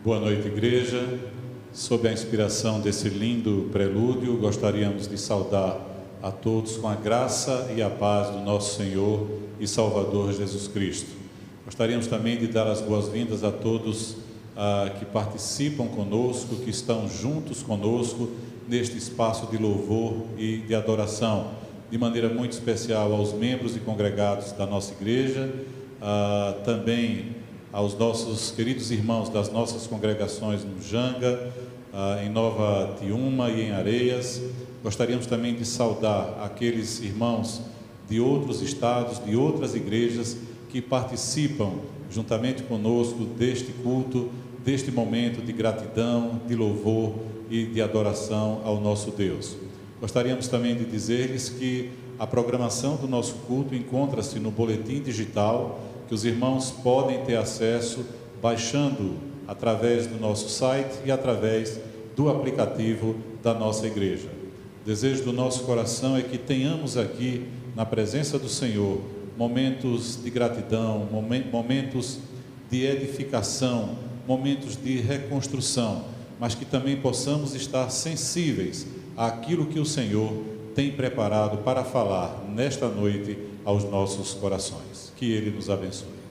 Boa noite, igreja. Sob a inspiração desse lindo prelúdio, gostaríamos de saudar a todos com a graça e a paz do nosso Senhor e Salvador Jesus Cristo. Gostaríamos também de dar as boas-vindas a todos que participam conosco, que estão juntos conosco neste espaço de louvor e de adoração, de maneira muito especial aos membros e congregados da nossa igreja, também aos nossos queridos irmãos das nossas congregações no Janga, em Nova Tiúma e em Areias. Gostaríamos também de saudar aqueles irmãos de outros estados, de outras igrejas que participam juntamente conosco deste culto, deste momento de gratidão, de louvor e de adoração ao nosso Deus. Gostaríamos também de dizer-lhes que a programação do nosso culto encontra-se no boletim digital, que os irmãos podem ter acesso baixando através do nosso site e através do aplicativo da nossa igreja. O desejo do nosso coração é que tenhamos aqui, na presença do Senhor, momentos de gratidão, momentos de edificação, momentos de reconstrução, mas que também possamos estar sensíveis àquilo que o Senhor tem preparado para falar nesta noite aos nossos corações. Que Ele nos abençoe.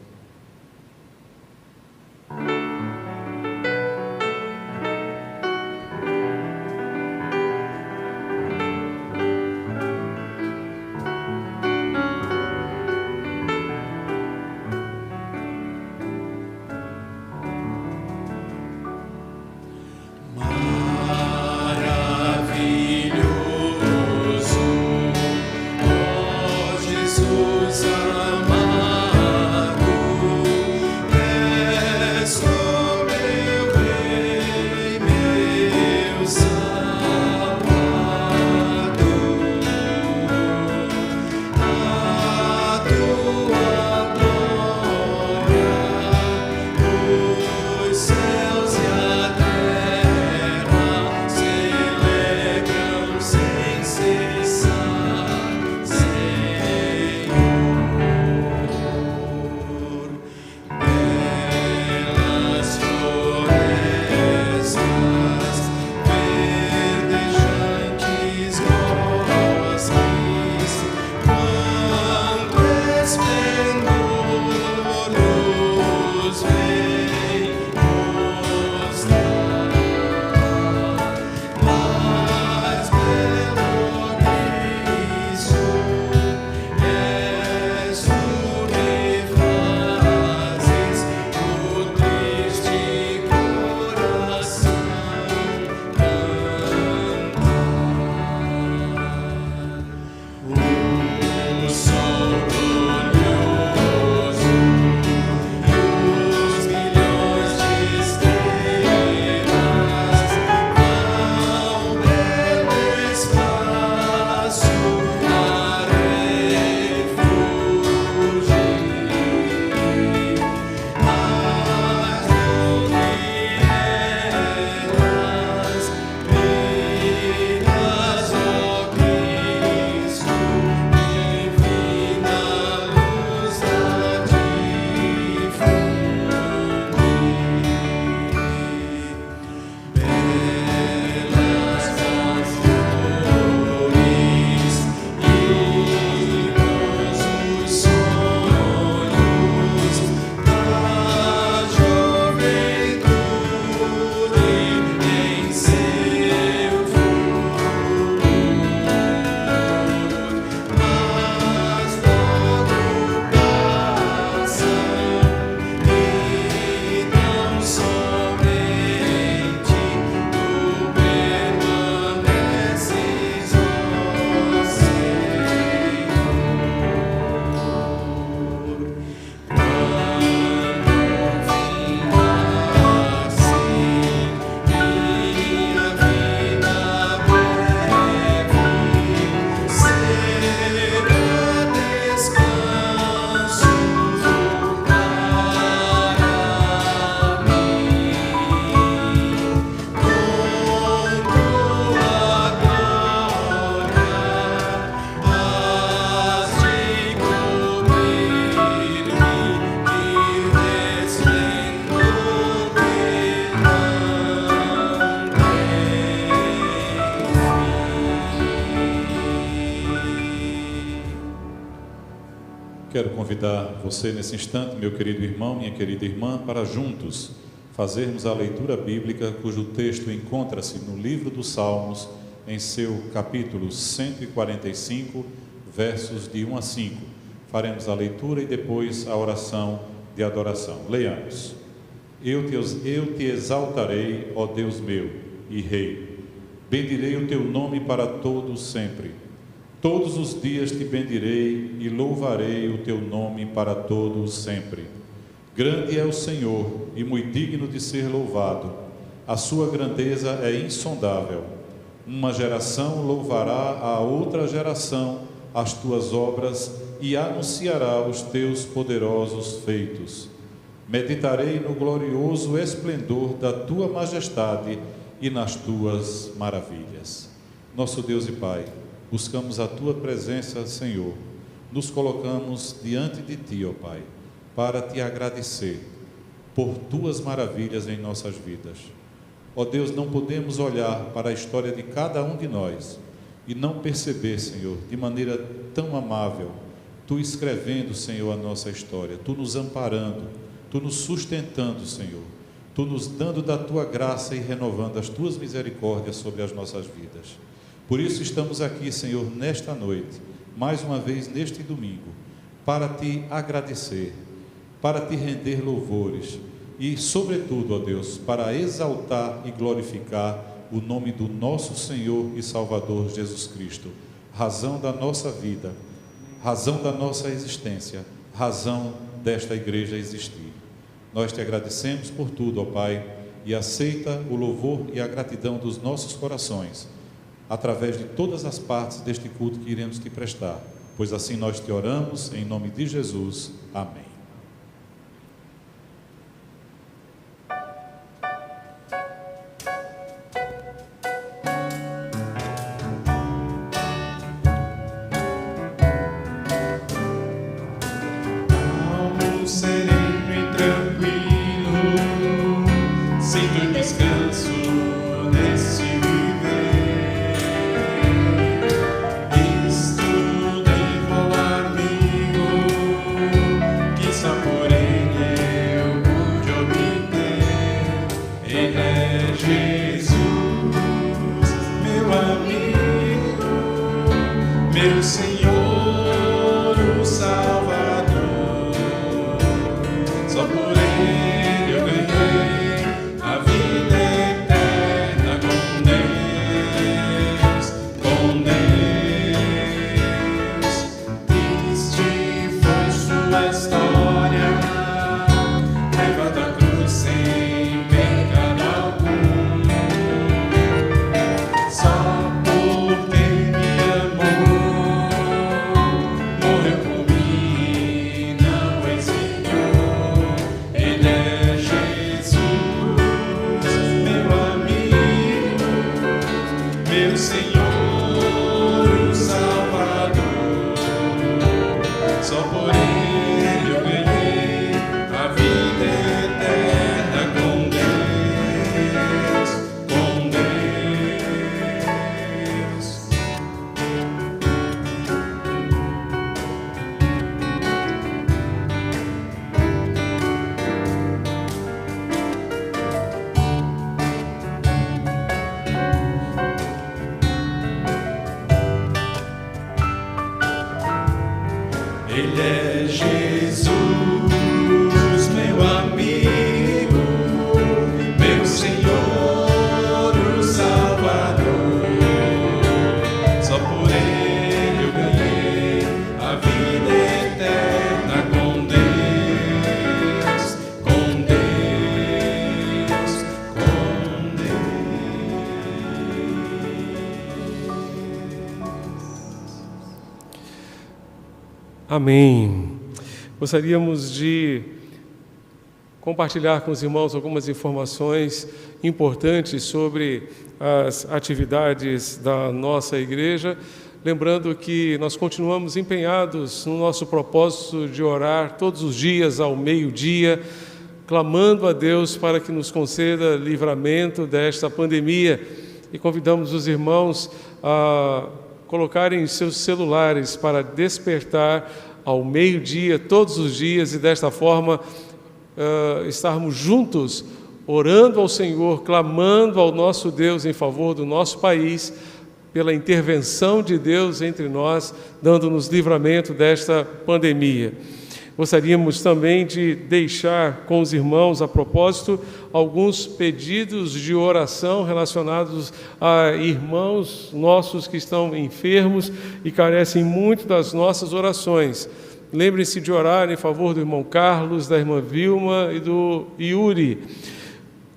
Amado Quero convidar você nesse instante, meu querido irmão, minha querida irmã, para juntos fazermos a leitura bíblica, cujo texto encontra-se no livro dos Salmos, em seu capítulo 145, versos de 1 a 5. Faremos a leitura e depois a oração de adoração. Leiamos. Eu te exaltarei, ó Deus meu e Rei. Bendirei o teu nome para todos sempre. Todos os dias te bendirei e louvarei o teu nome para todos sempre. Grande é o Senhor e muito digno de ser louvado. A sua grandeza é insondável. Uma geração louvará a outra geração as tuas obras e anunciará os teus poderosos feitos. Meditarei no glorioso esplendor da tua majestade e nas tuas maravilhas. Nosso Deus e Pai, buscamos a tua presença, Senhor. Nos colocamos diante de ti, ó Pai, para te agradecer por tuas maravilhas em nossas vidas. Ó Deus, não podemos olhar para a história de cada um de nós e não perceber, Senhor, de maneira tão amável, tu escrevendo, Senhor, a nossa história, tu nos amparando, tu nos sustentando, Senhor, tu nos dando da tua graça e renovando as tuas misericórdias sobre as nossas vidas. Por isso estamos aqui, Senhor, nesta noite, mais uma vez neste domingo, para te agradecer, para te render louvores e, sobretudo, ó Deus, para exaltar e glorificar o nome do nosso Senhor e Salvador Jesus Cristo, razão da nossa vida, razão da nossa existência, razão desta igreja existir. Nós te agradecemos por tudo, ó Pai, e aceita o louvor e a gratidão dos nossos corações, através de todas as partes deste culto que iremos te prestar, pois assim nós te oramos, em nome de Jesus. Amém. Amém. Gostaríamos de compartilhar com os irmãos algumas informações importantes sobre as atividades da nossa igreja, lembrando que nós continuamos empenhados no nosso propósito de orar todos os dias ao meio-dia, clamando a Deus para que nos conceda livramento desta pandemia, e convidamos os irmãos a colocarem seus celulares para despertar ao meio-dia, todos os dias, e desta forma estarmos juntos, orando ao Senhor, clamando ao nosso Deus em favor do nosso país, pela intervenção de Deus entre nós, dando-nos livramento desta pandemia. Gostaríamos também de deixar com os irmãos, a propósito, alguns pedidos de oração relacionados a irmãos nossos que estão enfermos e carecem muito das nossas orações. Lembrem-se de orar em favor do irmão Carlos, da irmã Vilma e do Yuri.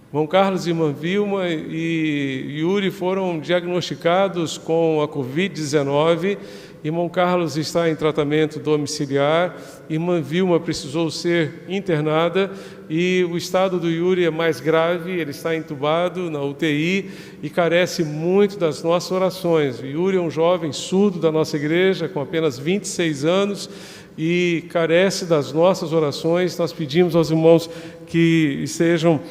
Irmão Carlos, irmã Vilma e Yuri foram diagnosticados com a Covid-19. Irmão Carlos está em tratamento domiciliar, irmã Vilma precisou ser internada e o estado do Yuri é mais grave, ele está entubado na UTI e carece muito das nossas orações. O Yuri é um jovem surdo da nossa igreja, com apenas 26 anos, e carece das nossas orações. Nós pedimos aos irmãos que estejam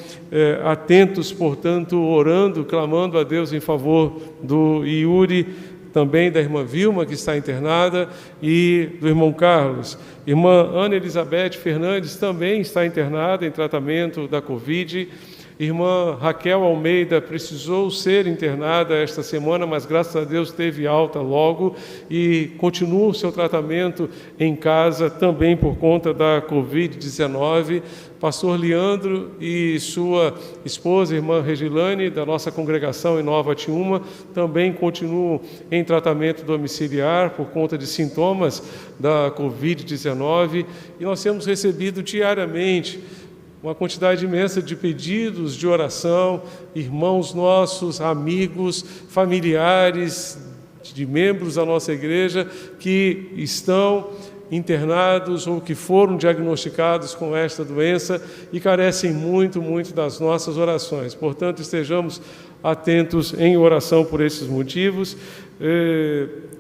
atentos, portanto, orando, clamando a Deus em favor do Yuri, também da irmã Vilma, que está internada, e do irmão Carlos. Irmã Ana Elizabeth Fernandes também está internada em tratamento da Covid. Irmã Raquel Almeida precisou ser internada esta semana, mas graças a Deus teve alta logo e continua o seu tratamento em casa também por conta da Covid-19. Pastor Leandro e sua esposa, irmã Regilane, da nossa congregação em Nova Tiúma, também continuam em tratamento domiciliar por conta de sintomas da Covid-19. E nós temos recebido diariamente uma quantidade imensa de pedidos de oração, irmãos nossos, amigos, familiares de membros da nossa igreja que estão internados ou que foram diagnosticados com esta doença e carecem muito das nossas orações. Portanto, estejamos atentos em oração por esses motivos,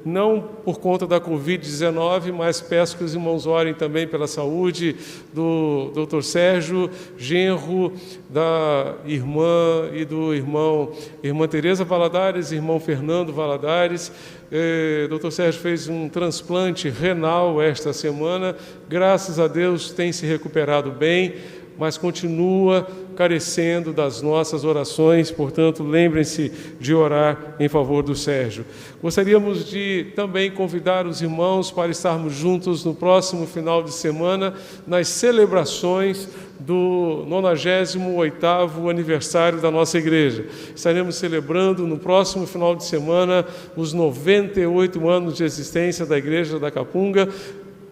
não por conta da Covid-19, mas peço que os irmãos orem também pela saúde do Dr. Sérgio Genro, da irmã e do irmã Tereza Valadares, irmão Fernando Valadares. Dr. Sérgio fez um transplante renal esta semana, graças a Deus tem se recuperado bem, mas continua carecendo das nossas orações, portanto, lembrem-se de orar em favor do Sérgio. Gostaríamos de também convidar os irmãos para estarmos juntos no próximo final de semana, nas celebrações do 98º aniversário da nossa igreja. Estaremos celebrando no próximo final de semana os 98 anos de existência da Igreja da Capunga,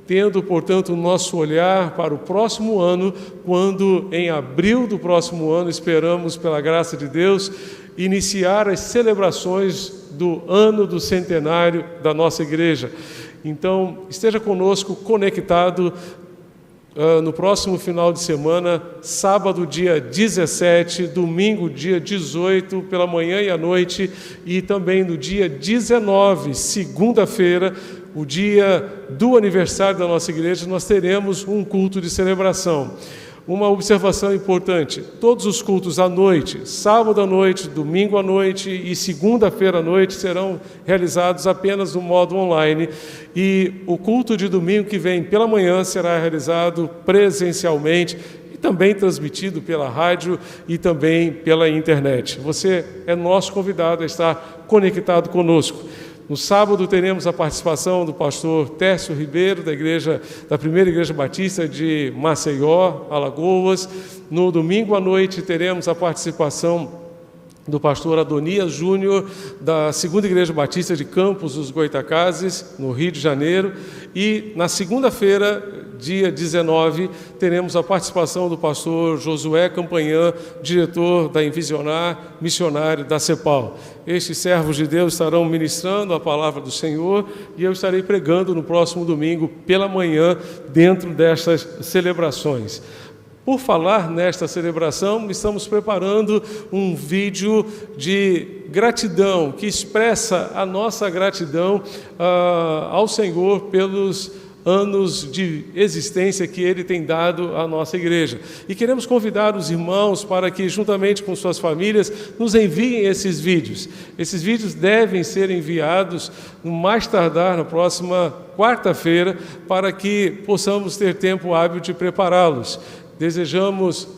tendo, portanto, o nosso olhar para o próximo ano, quando, em abril do próximo ano, esperamos, pela graça de Deus, iniciar as celebrações do ano do centenário da nossa igreja. Então, esteja conosco, conectado, no próximo final de semana, sábado, dia 17, domingo, dia 18, pela manhã e à noite, e também no dia 19, segunda-feira, o dia do aniversário da nossa igreja, nós teremos um culto de celebração. Uma observação importante: todos os cultos à noite, sábado à noite, domingo à noite e segunda-feira à noite, serão realizados apenas no modo online, e o culto de domingo que vem pela manhã será realizado presencialmente e também transmitido pela rádio e também pela internet. Você é nosso convidado a estar conectado conosco. No sábado teremos a participação do pastor Tércio Ribeiro, da Primeira Igreja Batista de Maceió, Alagoas. No domingo à noite teremos a participação do pastor Adonias Júnior, da Segunda Igreja Batista de Campos dos Goitacazes, no Rio de Janeiro. E na segunda-feira, dia 19, teremos a participação do pastor Josué Campanhã, diretor da Envisionar, missionário da CEPAL. Estes servos de Deus estarão ministrando a palavra do Senhor e eu estarei pregando no próximo domingo pela manhã, dentro destas celebrações. Por falar nesta celebração, estamos preparando um vídeo de gratidão, que expressa a nossa gratidão ao Senhor pelos anos de existência que Ele tem dado à nossa igreja. E queremos convidar os irmãos para que, juntamente com suas famílias, nos enviem esses vídeos. Esses vídeos devem ser enviados no mais tardar na próxima quarta-feira, para que possamos ter tempo hábil de prepará-los. Desejamos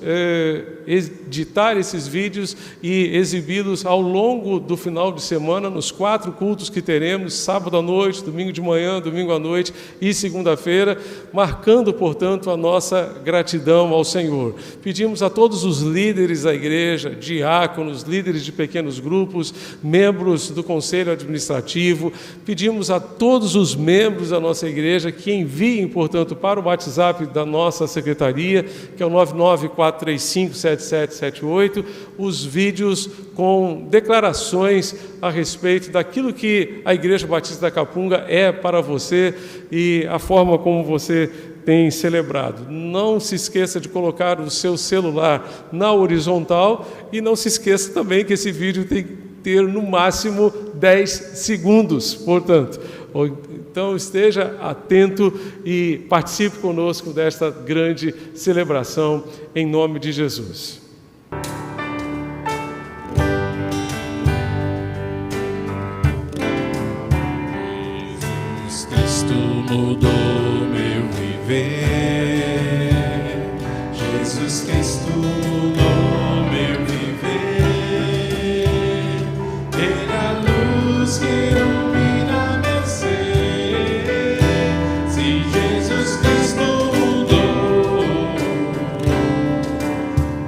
editar esses vídeos e exibi-los ao longo do final de semana, nos 4 cultos que teremos, sábado à noite, domingo de manhã, domingo à noite e segunda-feira, marcando, portanto, a nossa gratidão ao Senhor. Pedimos a todos os líderes da igreja, diáconos, líderes de pequenos grupos, membros do conselho administrativo, pedimos a todos os membros da nossa igreja que enviem, portanto, para o WhatsApp da nossa secretaria, que é o 994357778, os vídeos com declarações a respeito daquilo que a Igreja Batista da Capunga é para você e a forma como você tem celebrado. Não se esqueça de colocar o seu celular na horizontal e não se esqueça também que esse vídeo tem que ter no máximo 10 segundos, portanto. Então esteja atento e participe conosco desta grande celebração em nome de Jesus. Jesus Cristo mudou meu viver. Jesus Cristo mudou meu viver. Ele é a luz que ilumina meu ser. Se Jesus Cristo mudou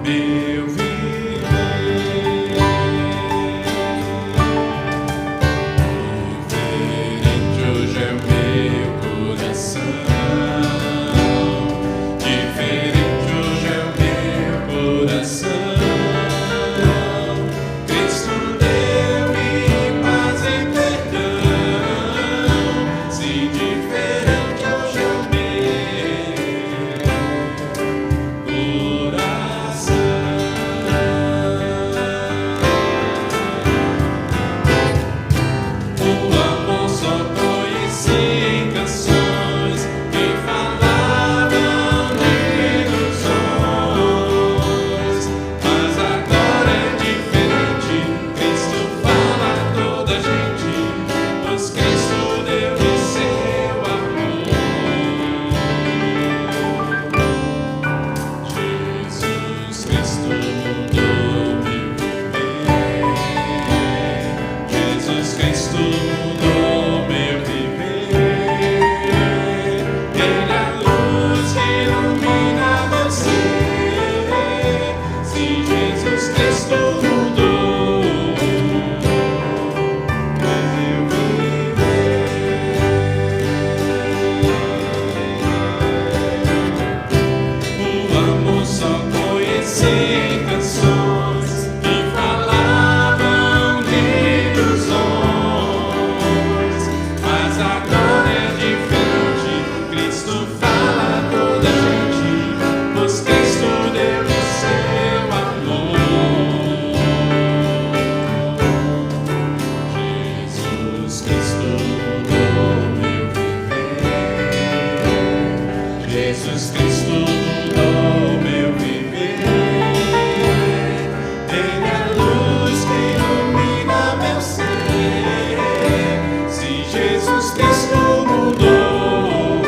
meu viver, diferente hoje é o meu coração. Diferente hoje é o meu coração. Cristo deu-me paz e perdão. Se diferente hoje é o meu coração. O amor só conheci em canções que falavam de ilusões, mas agora é diferente. Cristo fala a toda gente, pois Cristo deu-me seu amor. Jesus Cristo mudou meu viver. Jesus Cristo mudou meu viver. Ele é a luz que ilumina meu ser. Se Jesus Cristo mudou meu viver, o amor só conheci em canções que falavam de ilusões, mas agora é diferente. Cristo fala a toda gente, pois Cristo deu-me seu amor. Jesus Cristo mudou meu viver. Jesus Cristo mudou meu viver. Ele é a luz que ilumina meu ser. Se Jesus Cristo mudou,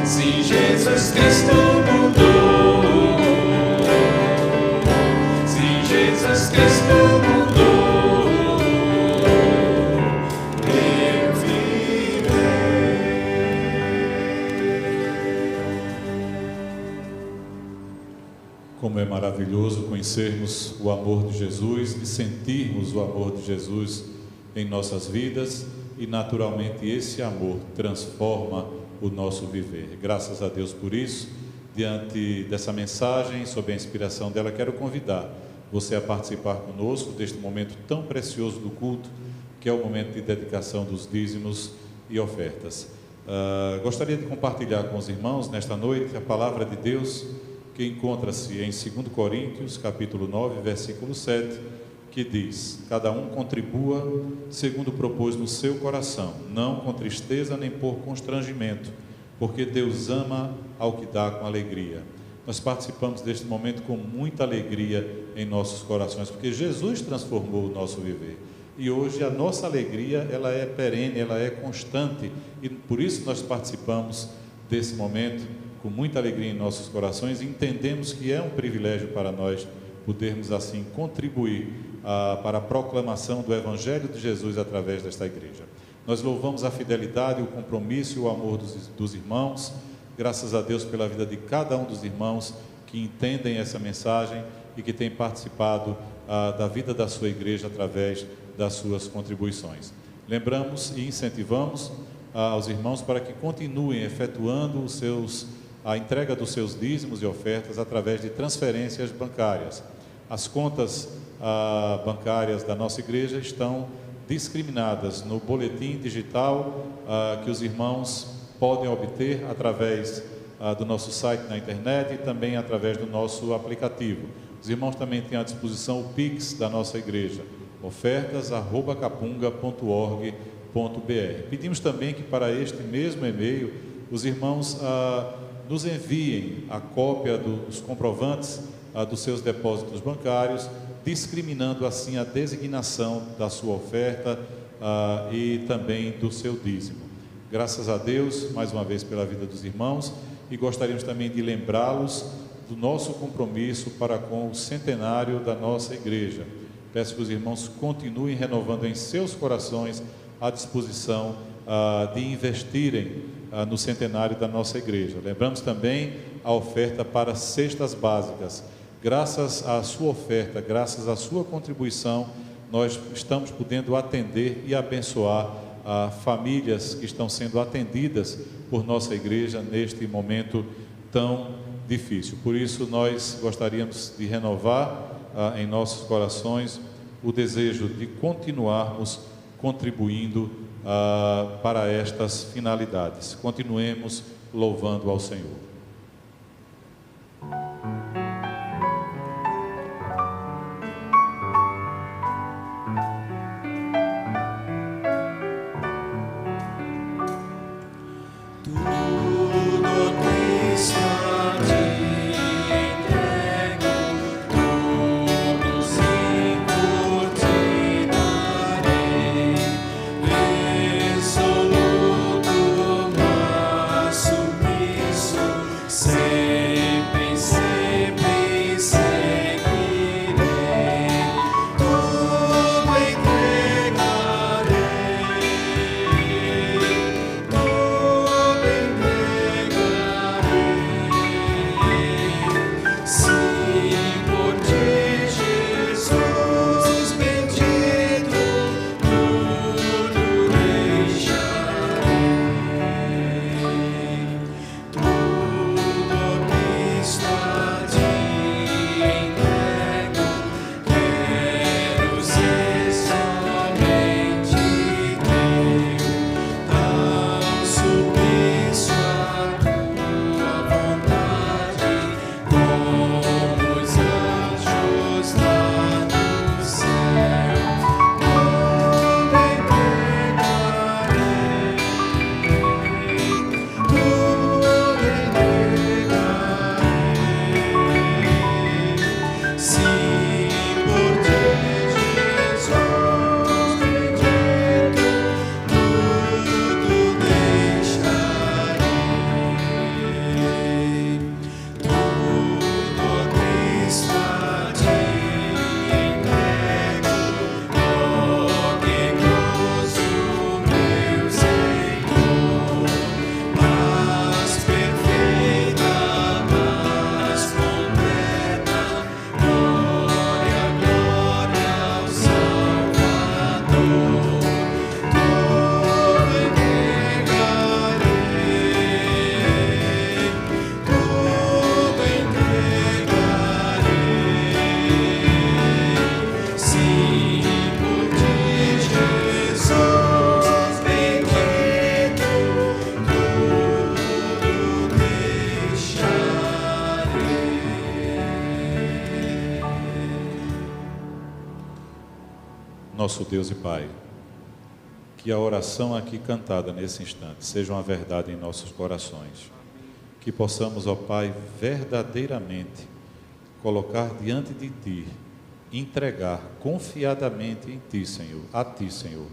se Jesus Cristo mudou, se Jesus Cristo mudou meu viver. Como é maravilhoso conhecermos o amor de Jesus e sentirmos o amor de Jesus em nossas vidas e, naturalmente, esse amor transforma o nosso viver. Graças a Deus por isso. Diante dessa mensagem, sob a inspiração dela, quero convidar você a participar conosco deste momento tão precioso do culto, que é o momento de dedicação dos dízimos e ofertas. Gostaria de compartilhar com os irmãos nesta noite a palavra de Deus, que encontra-se em 2 Coríntios, capítulo 9, versículo 7, que diz: cada um contribua segundo propôs no seu coração, não com tristeza nem por constrangimento, porque Deus ama ao que dá com alegria. Nós participamos deste momento com muita alegria em nossos corações, porque Jesus transformou o nosso viver. E hoje a nossa alegria, ela é perene, ela é constante, e por isso nós participamos desse momento com muita alegria em nossos corações, e entendemos que é um privilégio para nós podermos assim contribuir para a proclamação do Evangelho de Jesus através desta igreja. Nós louvamos a fidelidade, o compromisso e o amor dos irmãos. Graças a Deus pela vida de cada um dos irmãos que entendem essa mensagem e que têm participado da vida da sua igreja através das suas contribuições. Lembramos e incentivamos aos irmãos para que continuem efetuando a entrega dos seus dízimos e ofertas através de transferências bancárias. As contas bancárias da nossa igreja estão discriminadas no boletim digital que os irmãos podem obter através do nosso site na internet e também através do nosso aplicativo. Os irmãos também têm à disposição o Pix da nossa igreja, ofertas@capunga.org.br. Pedimos também que para este mesmo e-mail os irmãos nos enviem a cópia dos comprovantes dos seus depósitos bancários, discriminando assim a designação da sua oferta e também do seu dízimo. Graças a Deus, mais uma vez, pela vida dos irmãos, e gostaríamos também de lembrá-los do nosso compromisso para com o centenário da nossa igreja. Peço que os irmãos continuem renovando em seus corações a disposição de investirem no centenário da nossa igreja. Lembramos também a oferta para cestas básicas. Graças à sua oferta, graças à sua contribuição, nós estamos podendo atender e abençoar famílias que estão sendo atendidas por nossa igreja neste momento tão difícil. Por isso, nós gostaríamos de renovar em nossos corações o desejo de continuarmos contribuindo para estas finalidades. Continuemos louvando ao Senhor. Resoluto, mas submisso. nosso Deus e Pai, que a oração aqui cantada nesse instante seja uma verdade em nossos corações. Que possamos, ó Pai, verdadeiramente colocar diante de Ti, entregar confiadamente em Ti, Senhor, a Ti, Senhor,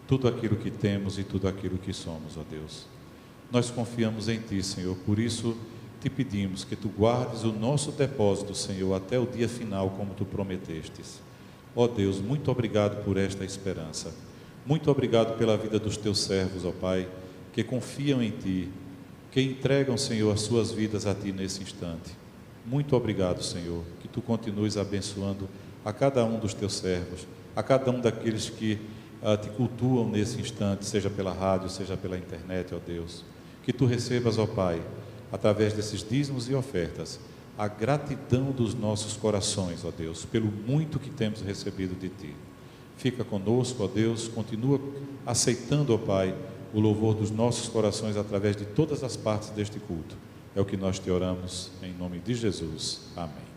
tudo aquilo que temos e tudo aquilo que somos, ó Deus. Nós confiamos em Ti, Senhor, por isso te pedimos que Tu guardes o nosso depósito, Senhor, até o dia final, como Tu prometestes. Ó Deus, muito obrigado por esta esperança. Muito obrigado pela vida dos Teus servos, ó Pai, que confiam em Ti, que entregam, Senhor, as suas vidas a Ti nesse instante. Muito obrigado, Senhor, que Tu continues abençoando a cada um dos Teus servos, a cada um daqueles que Te cultuam nesse instante, seja pela rádio, seja pela internet, ó Deus. Que Tu recebas, ó Pai, através desses dízimos e ofertas, a gratidão dos nossos corações, ó Deus, pelo muito que temos recebido de Ti. Fica conosco, ó Deus, continua aceitando, ó Pai, o louvor dos nossos corações através de todas as partes deste culto. É o que nós te oramos, em nome de Jesus. Amém.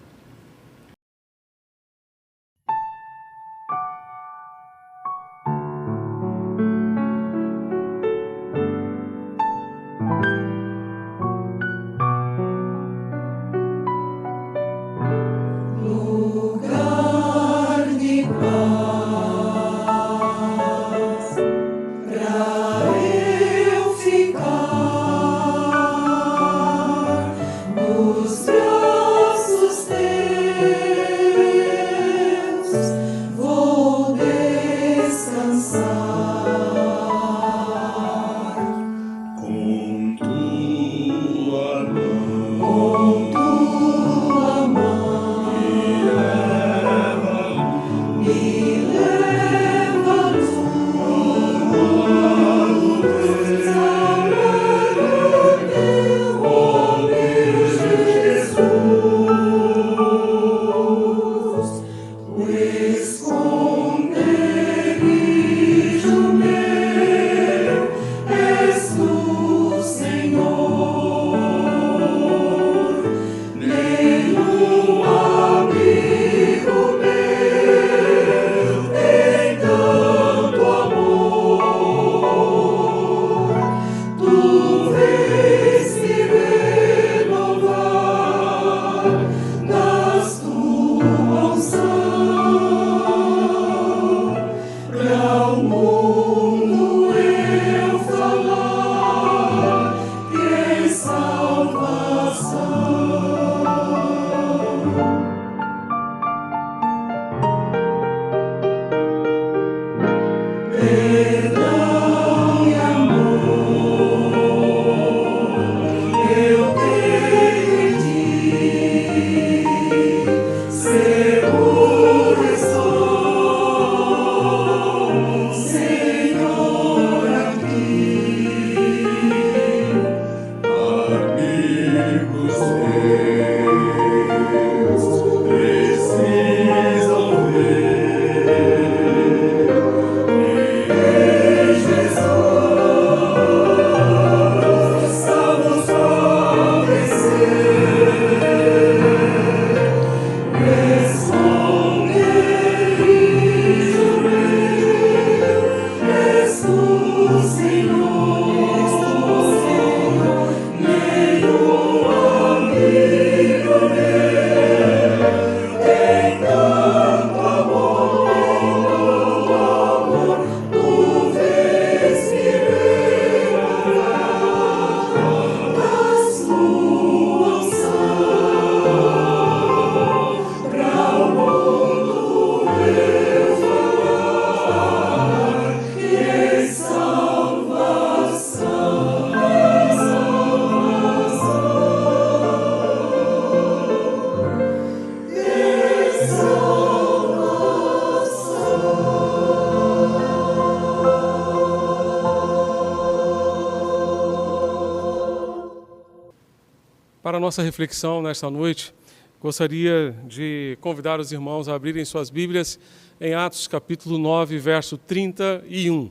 Para a nossa reflexão nesta noite, gostaria de convidar os irmãos a abrirem suas Bíblias em Atos capítulo 9, verso 31.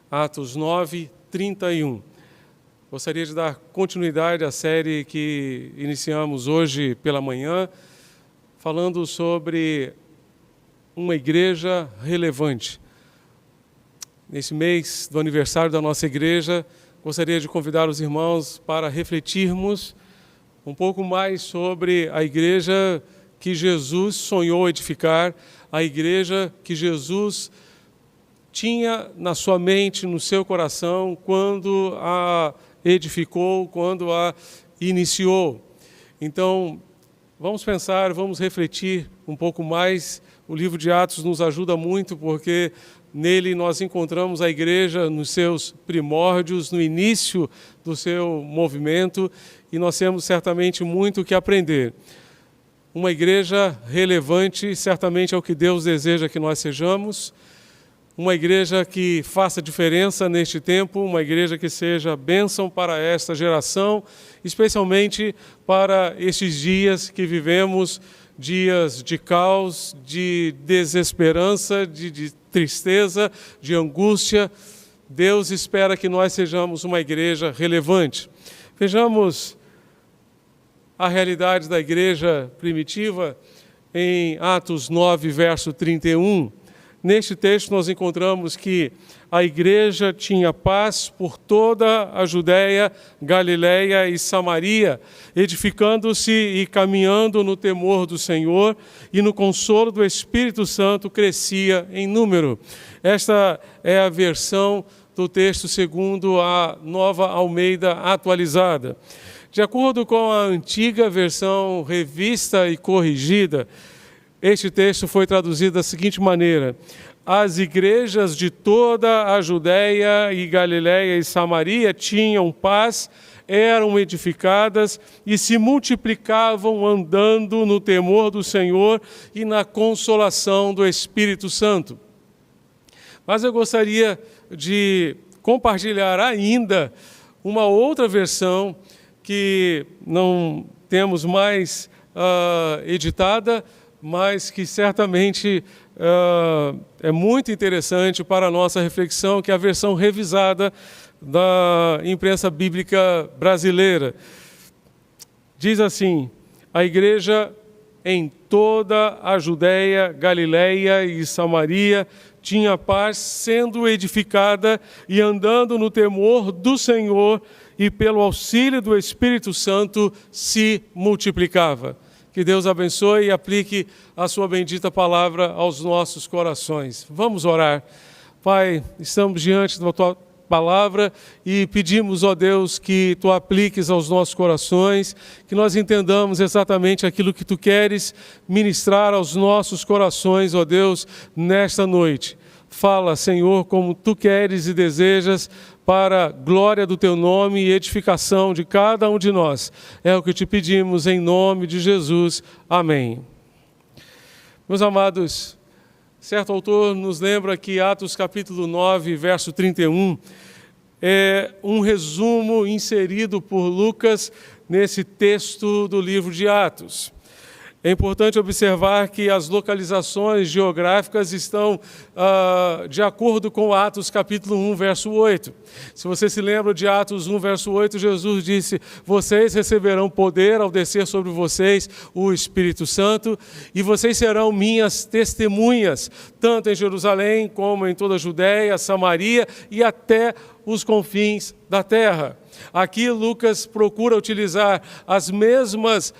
Atos 9, 31. Gostaria de dar continuidade à série que iniciamos hoje pela manhã, falando sobre uma igreja relevante, nesse mês do aniversário da nossa igreja, gostaria de convidar os irmãos para refletirmos um pouco mais sobre a igreja que Jesus sonhou edificar, a igreja que Jesus tinha na sua mente, no seu coração, quando a edificou, quando a iniciou. Então, vamos pensar, vamos refletir um pouco mais. O livro de Atos nos ajuda muito, porque nele nós encontramos a igreja nos seus primórdios, no início do seu movimento, e nós temos certamente muito o que aprender. Uma igreja relevante, certamente é o que Deus deseja que nós sejamos. Uma igreja que faça diferença neste tempo, uma igreja que seja bênção para esta geração, especialmente para estes dias que vivemos, dias de caos, de desesperança, de tristeza, de angústia. Deus espera que nós sejamos uma igreja relevante. Vejamos a realidade da igreja primitiva em Atos 9, verso 31. Neste texto nós encontramos que a igreja tinha paz por toda a Judéia, Galiléia e Samaria, edificando-se e caminhando no temor do Senhor, e no consolo do Espírito Santo crescia em número. Esta é a versão do texto segundo a Nova Almeida atualizada. De acordo com a antiga versão revista e corrigida, este texto foi traduzido da seguinte maneira: as igrejas de toda a Judéia e Galiléia e Samaria tinham paz, eram edificadas e se multiplicavam andando no temor do Senhor e na consolação do Espírito Santo. Mas eu gostaria de compartilhar ainda uma outra versão que não temos mais editada, mas que certamente é muito interessante para a nossa reflexão, que é a versão revisada da imprensa bíblica brasileira. Diz assim: a igreja em toda a Judéia, Galiléia e Samaria tinha paz, sendo edificada e andando no temor do Senhor, e pelo auxílio do Espírito Santo se multiplicava. Que Deus abençoe e aplique a sua bendita palavra aos nossos corações. Vamos orar. Pai, estamos diante da tua palavra e pedimos, ó Deus, que tu apliques aos nossos corações, que nós entendamos exatamente aquilo que tu queres ministrar aos nossos corações, ó Deus, nesta noite. Fala, Senhor, como tu queres e desejas, para a glória do teu nome e edificação de cada um de nós. É o que te pedimos em nome de Jesus. Amém. Meus amados, certo autor nos lembra que Atos capítulo 9, verso 31, é um resumo inserido por Lucas nesse texto do livro de Atos. É importante observar que as localizações geográficas estão de acordo com Atos capítulo 1, verso 8. Se você se lembra de Atos 1, verso 8, Jesus disse: vocês receberão poder ao descer sobre vocês o Espírito Santo, e vocês serão minhas testemunhas, tanto em Jerusalém como em toda a Judéia, Samaria e até os confins da terra. Aqui Lucas procura utilizar as mesmas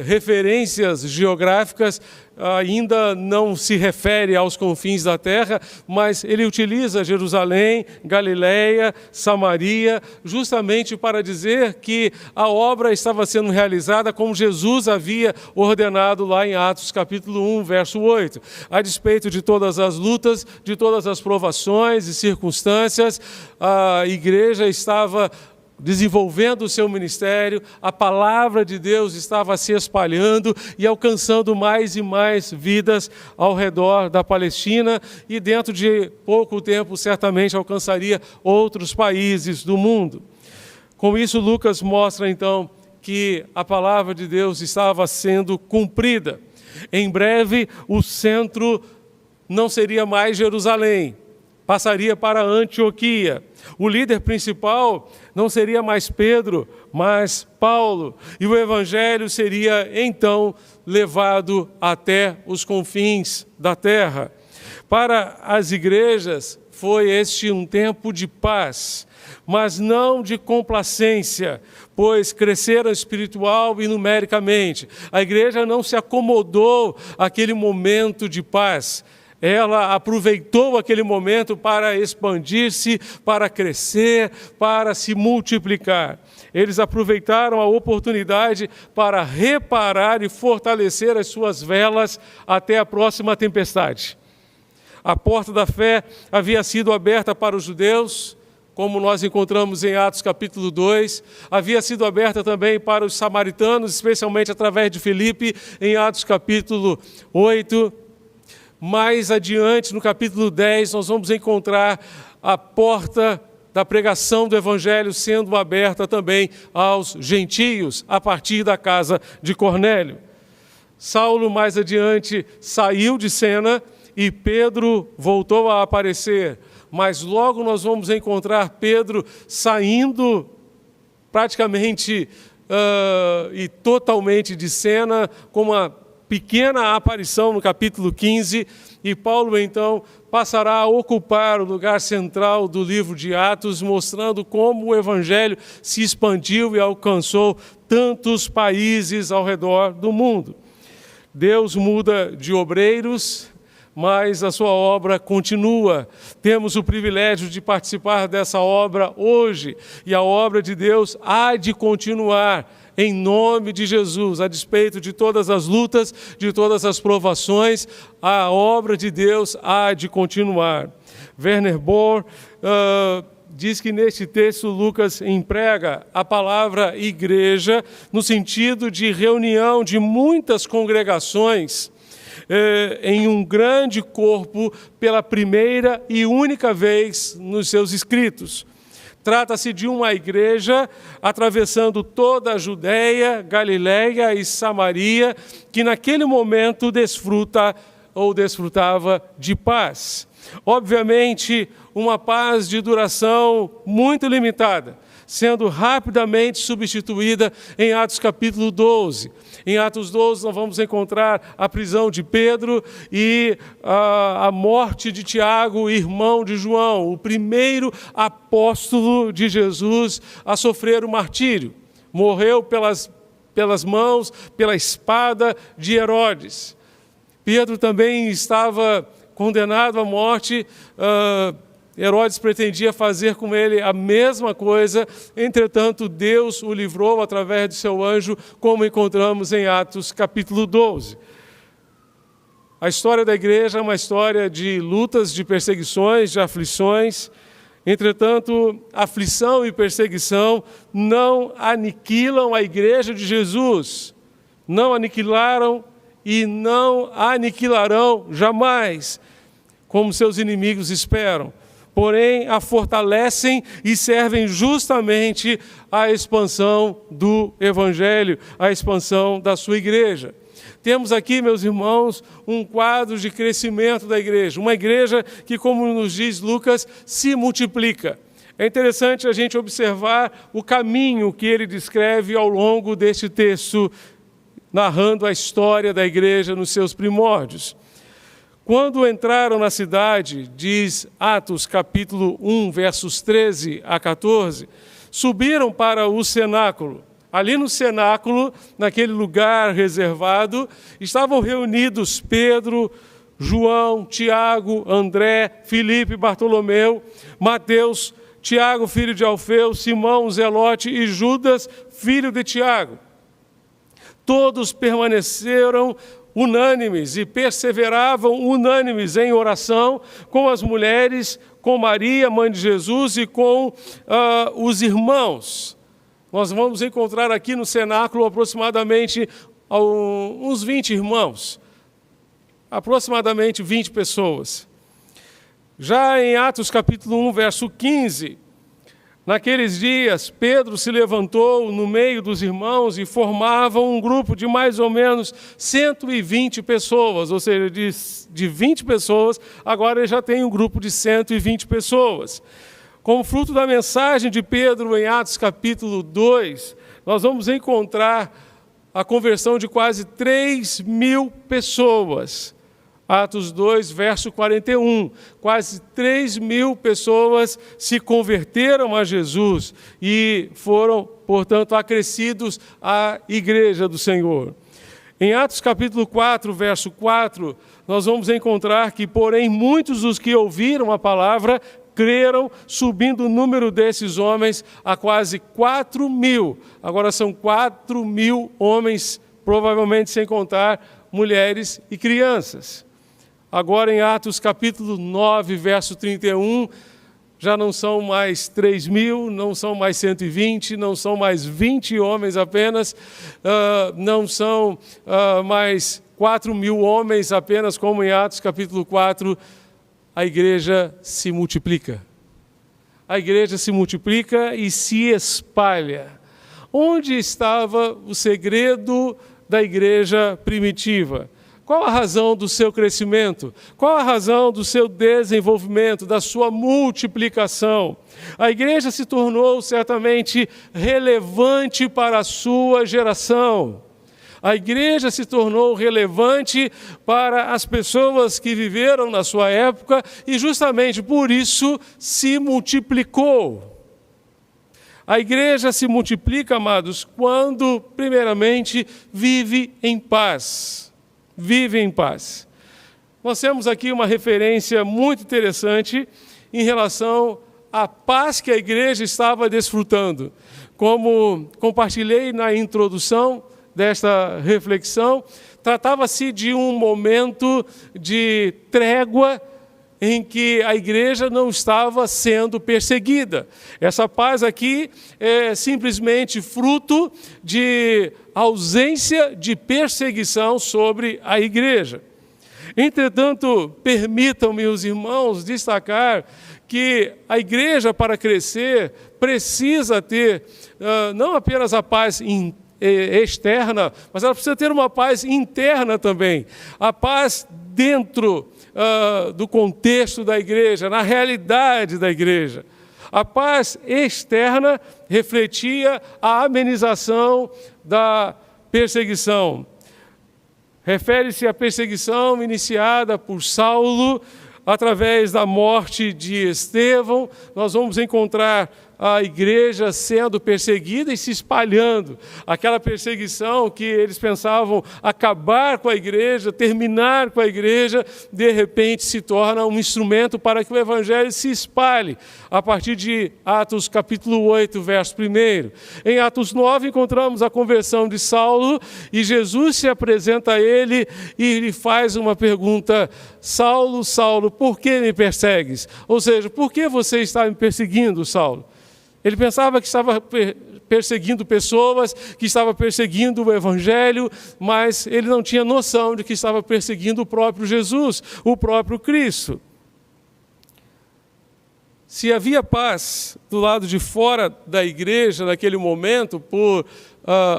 referências geográficas, ainda não se refere aos confins da terra, mas ele utiliza Jerusalém, Galiléia, Samaria, justamente para dizer que a obra estava sendo realizada como Jesus havia ordenado lá em Atos capítulo 1, verso 8. A despeito de todas as lutas, de todas as provações e circunstâncias, a igreja estava desenvolvendo o seu ministério, a palavra de Deus estava se espalhando e alcançando mais e mais vidas ao redor da Palestina, e dentro de pouco tempo certamente alcançaria outros países do mundo. Com isso, Lucas mostra então que a palavra de Deus estava sendo cumprida. Em breve, o centro não seria mais Jerusalém, passaria para Antioquia. O líder principal não seria mais Pedro, mas Paulo. E o evangelho seria, então, levado até os confins da terra. Para as igrejas, foi este um tempo de paz, mas não de complacência, pois cresceram espiritual e numericamente. A igreja não se acomodou àquele momento de paz. Ela aproveitou aquele momento para expandir-se, para crescer, para se multiplicar. Eles aproveitaram a oportunidade para reparar e fortalecer as suas velas até a próxima tempestade. A porta da fé havia sido aberta para os judeus, como nós encontramos em Atos capítulo 2, havia sido aberta também para os samaritanos, especialmente através de Filipe, em Atos capítulo 8. Mais adiante, no capítulo 10, nós vamos encontrar a porta da pregação do Evangelho sendo aberta também aos gentios, a partir da casa de Cornélio. Saulo, mais adiante, saiu de cena e Pedro voltou a aparecer, mas logo nós vamos encontrar Pedro saindo praticamente e totalmente de cena, com uma pequena aparição no capítulo 15, e Paulo então passará a ocupar o lugar central do livro de Atos, mostrando como o Evangelho se expandiu e alcançou tantos países ao redor do mundo. Deus muda de obreiros, mas a sua obra continua. Temos o privilégio de participar dessa obra hoje, e a obra de Deus há de continuar em nome de Jesus, a despeito de todas as lutas, de todas as provações, a obra de Deus há de continuar. Werner Bohr diz que neste texto Lucas emprega a palavra igreja no sentido de reunião de muitas congregações em um grande corpo pela primeira e única vez nos seus escritos. Trata-se de uma igreja atravessando toda a Judéia, Galiléia e Samaria, que naquele momento desfrutava de paz. Obviamente, uma paz de duração muito limitada, sendo rapidamente substituída em Atos capítulo 12. Em Atos 12 nós vamos encontrar a prisão de Pedro e a morte de Tiago, irmão de João, o primeiro apóstolo de Jesus a sofrer o martírio. Morreu pelas mãos, pela espada de Herodes. Pedro também estava condenado à morte. Herodes pretendia fazer com ele a mesma coisa, entretanto Deus o livrou através de seu anjo, como encontramos em Atos capítulo 12. A história da igreja é uma história de lutas, de perseguições, de aflições. Entretanto, aflição e perseguição não aniquilam a igreja de Jesus, não aniquilaram e não aniquilarão jamais, como seus inimigos esperam. Porém, a fortalecem e servem justamente à expansão do Evangelho, à expansão da sua igreja. Temos aqui, meus irmãos, um quadro de crescimento da igreja, uma igreja que, como nos diz Lucas, se multiplica. É interessante a gente observar o caminho que ele descreve ao longo deste texto, narrando a história da igreja nos seus primórdios. Quando entraram na cidade, diz Atos capítulo 1, versos 13 a 14, subiram para o cenáculo. Ali no cenáculo, naquele lugar reservado, estavam reunidos Pedro, João, Tiago, André, Filipe, Bartolomeu, Mateus, Tiago, filho de Alfeu, Simão, Zelote e Judas, filho de Tiago. Todos permaneceram unânimes e perseveravam unânimes em oração com as mulheres, com Maria, mãe de Jesus, e com os irmãos. Nós vamos encontrar aqui no cenáculo aproximadamente uns 20 irmãos, aproximadamente 20 pessoas. Já em Atos capítulo 1, verso 15, naqueles dias, Pedro se levantou no meio dos irmãos e formavam um grupo de mais ou menos 120 pessoas, ou seja, de 20 pessoas, agora ele já tem um grupo de 120 pessoas. Como fruto da mensagem de Pedro em Atos capítulo 2, nós vamos encontrar a conversão de quase 3.000 pessoas Atos 2, verso 41. Quase 3.000 pessoas se converteram a Jesus e foram, portanto, acrescidos à igreja do Senhor. Em Atos capítulo 4, verso 4, nós vamos encontrar que, porém, muitos dos que ouviram a palavra creram, subindo o número desses homens a quase 4.000. Agora são 4.000 homens, provavelmente sem contar mulheres e crianças. Agora em Atos capítulo 9, verso 31, já não são mais 3.000, não são mais 120, não são mais 20 homens apenas, não são mais 4.000 homens apenas, como em Atos capítulo 4, a igreja se multiplica. A igreja se multiplica e se espalha. Onde estava o segredo da igreja primitiva? Qual a razão do seu crescimento? Qual a razão do seu desenvolvimento, da sua multiplicação? A igreja se tornou certamente relevante para a sua geração. A igreja se tornou relevante para as pessoas que viveram na sua época e justamente por isso se multiplicou. A igreja se multiplica, amados, quando, primeiramente, vive em paz. Vive em paz. Nós temos aqui uma referência muito interessante em relação à paz que a igreja estava desfrutando. Como compartilhei na introdução desta reflexão, tratava-se de um momento de trégua em que a igreja não estava sendo perseguida. Essa paz aqui é simplesmente fruto de ausência de perseguição sobre a igreja. Entretanto, permitam-me, os irmãos, destacar que a igreja, para crescer, precisa ter não apenas a paz externa, mas ela precisa ter uma paz interna também. A paz dentro do contexto da igreja, na realidade da igreja. A paz externa refletia a amenização da perseguição. Refere-se à perseguição iniciada por Saulo através da morte de Estevão. Nós vamos encontrar a igreja sendo perseguida e se espalhando. Aquela perseguição que eles pensavam acabar com a igreja, terminar com a igreja, de repente se torna um instrumento para que o evangelho se espalhe. A partir de Atos capítulo 8, verso 1. Em Atos 9 encontramos a conversão de Saulo e Jesus se apresenta a ele e lhe faz uma pergunta: Saulo, Saulo, por que me persegues? Ou seja, por que você está me perseguindo, Saulo? Ele pensava que estava perseguindo pessoas, que estava perseguindo o evangelho, mas ele não tinha noção de que estava perseguindo o próprio Jesus, o próprio Cristo. Se havia paz do lado de fora da igreja naquele momento, por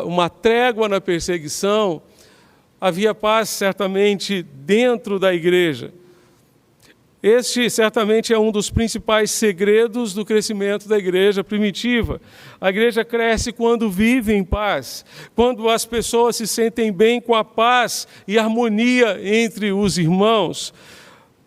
uma trégua na perseguição, havia paz certamente dentro da igreja. Este certamente é um dos principais segredos do crescimento da igreja primitiva. A igreja cresce quando vive em paz, quando as pessoas se sentem bem com a paz e harmonia entre os irmãos.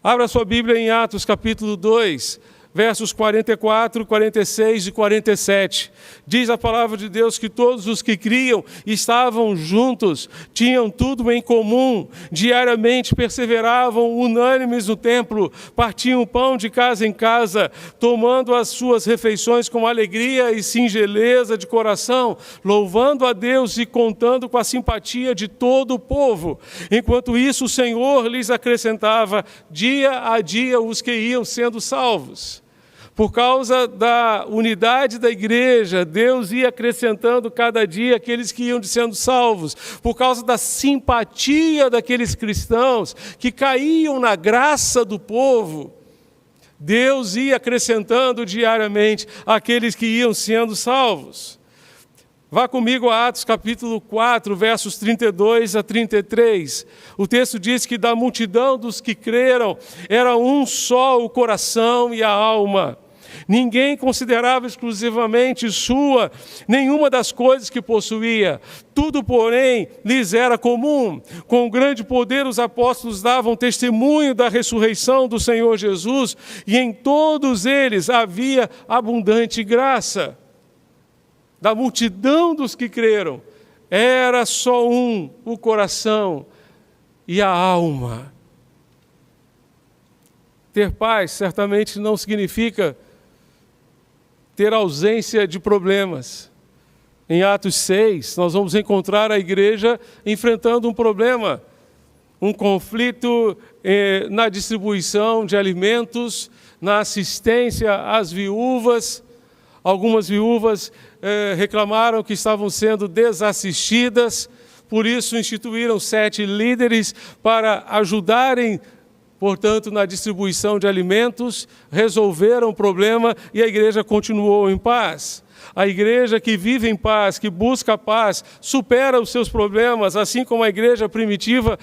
Abra sua Bíblia em Atos capítulo 2, versos 44, 46 e 47. Diz a palavra de Deus que todos os que criam estavam juntos, tinham tudo em comum, diariamente perseveravam unânimes no templo, partiam o pão de casa em casa, tomando as suas refeições com alegria e singeleza de coração, louvando a Deus e contando com a simpatia de todo o povo. Enquanto isso, o Senhor lhes acrescentava dia a dia os que iam sendo salvos. Por causa da unidade da igreja, Deus ia acrescentando cada dia aqueles que iam sendo salvos. Por causa da simpatia daqueles cristãos que caíam na graça do povo, Deus ia acrescentando diariamente aqueles que iam sendo salvos. Vá comigo a Atos capítulo 4, versos 32 a 33. O texto diz que da multidão dos que creram, era um só o coração e a alma. Ninguém considerava exclusivamente sua nenhuma das coisas que possuía. Tudo, porém, lhes era comum. Com grande poder, os apóstolos davam testemunho da ressurreição do Senhor Jesus, e em todos eles havia abundante graça. Da multidão dos que creram, era só um, o coração e a alma. Ter paz certamente não significa ter ausência de problemas. Em Atos 6, nós vamos encontrar a igreja enfrentando um problema, um conflito na distribuição de alimentos, na assistência às viúvas. Algumas viúvas reclamaram que estavam sendo desassistidas, por isso instituíram 7 líderes para ajudarem, portanto, na distribuição de alimentos, resolveram o problema e a igreja continuou em paz. A igreja que vive em paz, que busca a paz, supera os seus problemas, assim como a igreja primitiva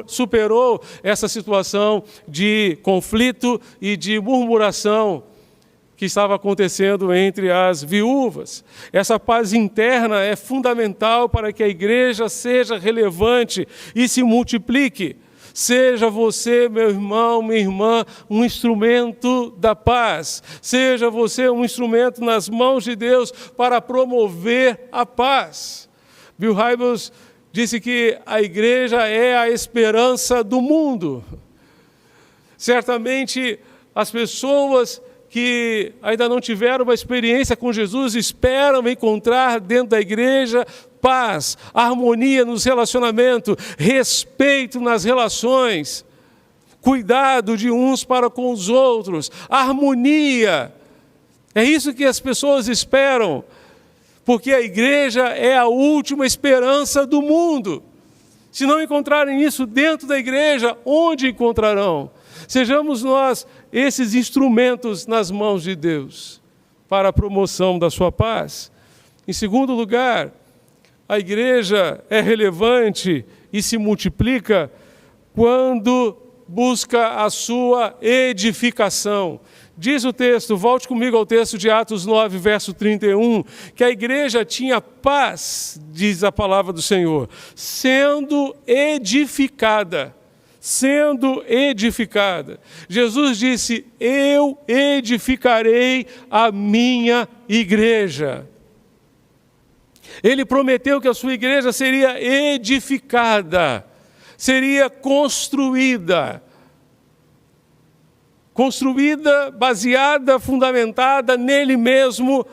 superou essa situação de conflito e de murmuração que estava acontecendo entre as viúvas. Essa paz interna é fundamental para que a igreja seja relevante e se multiplique. Seja você, meu irmão, minha irmã, um instrumento da paz. Seja você um instrumento nas mãos de Deus para promover a paz. Bill Hybels disse que a igreja é a esperança do mundo. Certamente, as pessoas que ainda não tiveram uma experiência com Jesus esperam encontrar dentro da igreja paz, harmonia nos relacionamentos, respeito nas relações, cuidado de uns para com os outros, harmonia. É isso que as pessoas esperam, porque a igreja é a última esperança do mundo. Se não encontrarem isso dentro da igreja, onde encontrarão? Sejamos nós esses instrumentos nas mãos de Deus para a promoção da sua paz. Em segundo lugar, a igreja é relevante e se multiplica quando busca a sua edificação. Diz o texto, volte comigo ao texto de Atos 9, verso 31, que a igreja tinha paz, diz a palavra do Senhor, sendo edificada. Sendo edificada. Jesus disse, eu edificarei a minha igreja. Ele prometeu que a sua igreja seria edificada, seria construída. Construída, baseada, fundamentada nele mesmo,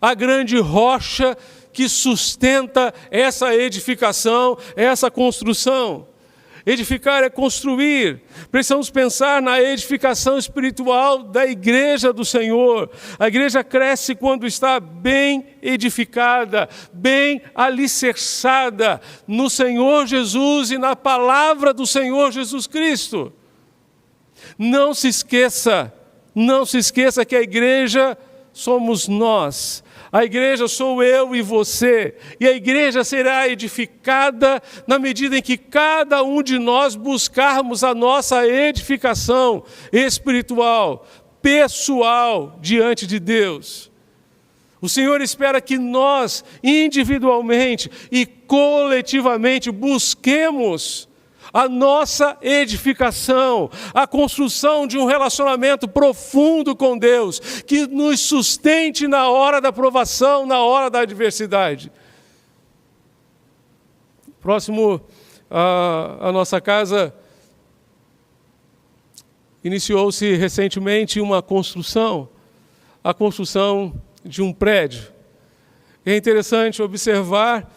a grande rocha que sustenta essa edificação, essa construção. Edificar é construir. Precisamos pensar na edificação espiritual da igreja do Senhor. A igreja cresce quando está bem edificada, bem alicerçada no Senhor Jesus e na palavra do Senhor Jesus Cristo. Não se esqueça que a igreja somos nós. A igreja sou eu e você, e a igreja será edificada na medida em que cada um de nós buscarmos a nossa edificação espiritual, pessoal, diante de Deus. O Senhor espera que nós, individualmente e coletivamente, busquemos a nossa edificação, a construção de um relacionamento profundo com Deus, que nos sustente na hora da provação, na hora da adversidade. Próximo à nossa casa, iniciou-se recentemente uma construção, a construção de um prédio. É interessante observar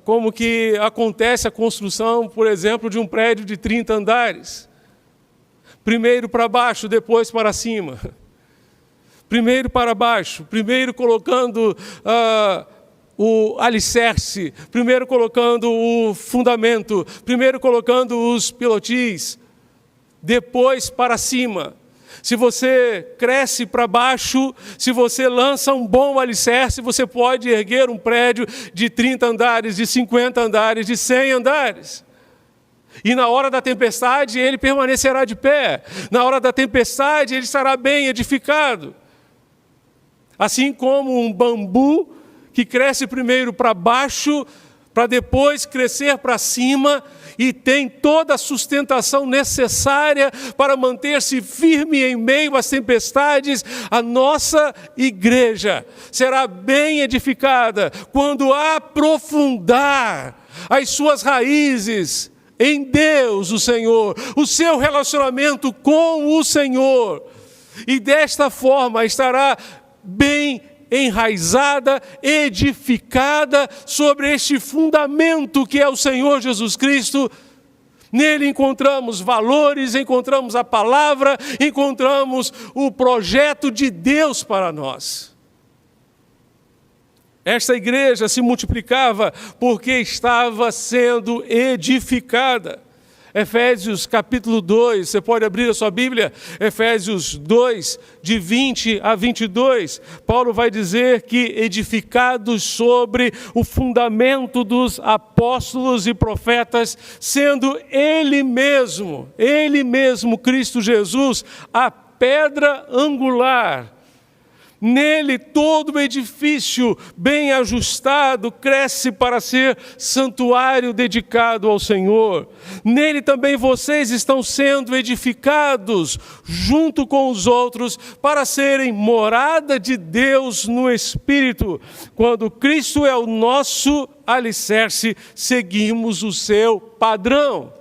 como que acontece a construção, por exemplo, de um prédio de 30 andares. Primeiro para baixo, depois para cima. Primeiro para baixo, primeiro colocando o alicerce, primeiro colocando o fundamento, primeiro colocando os pilotis, depois para cima. Se você cresce para baixo, se você lança um bom alicerce, você pode erguer um prédio de 30 andares, de 50 andares, de 100 andares. E na hora da tempestade ele permanecerá de pé. Na hora da tempestade ele estará bem edificado. Assim como um bambu que cresce primeiro para baixo, para depois crescer para cima e tem toda a sustentação necessária para manter-se firme em meio às tempestades, a nossa igreja será bem edificada quando aprofundar as suas raízes em Deus, o Senhor, o seu relacionamento com o Senhor. E desta forma estará bem enraizada, edificada sobre este fundamento que é o Senhor Jesus Cristo. Nele encontramos valores, encontramos a palavra, encontramos o projeto de Deus para nós. Esta igreja se multiplicava porque estava sendo edificada. Efésios capítulo 2, você pode abrir a sua Bíblia, Efésios 2, de 20 a 22, Paulo vai dizer que edificados sobre o fundamento dos apóstolos e profetas, sendo Ele mesmo, Cristo Jesus, a pedra angular. Nele todo o edifício bem ajustado cresce para ser santuário dedicado ao Senhor. Nele também vocês estão sendo edificados junto com os outros para serem morada de Deus no Espírito. Quando Cristo é o nosso alicerce, seguimos o seu padrão.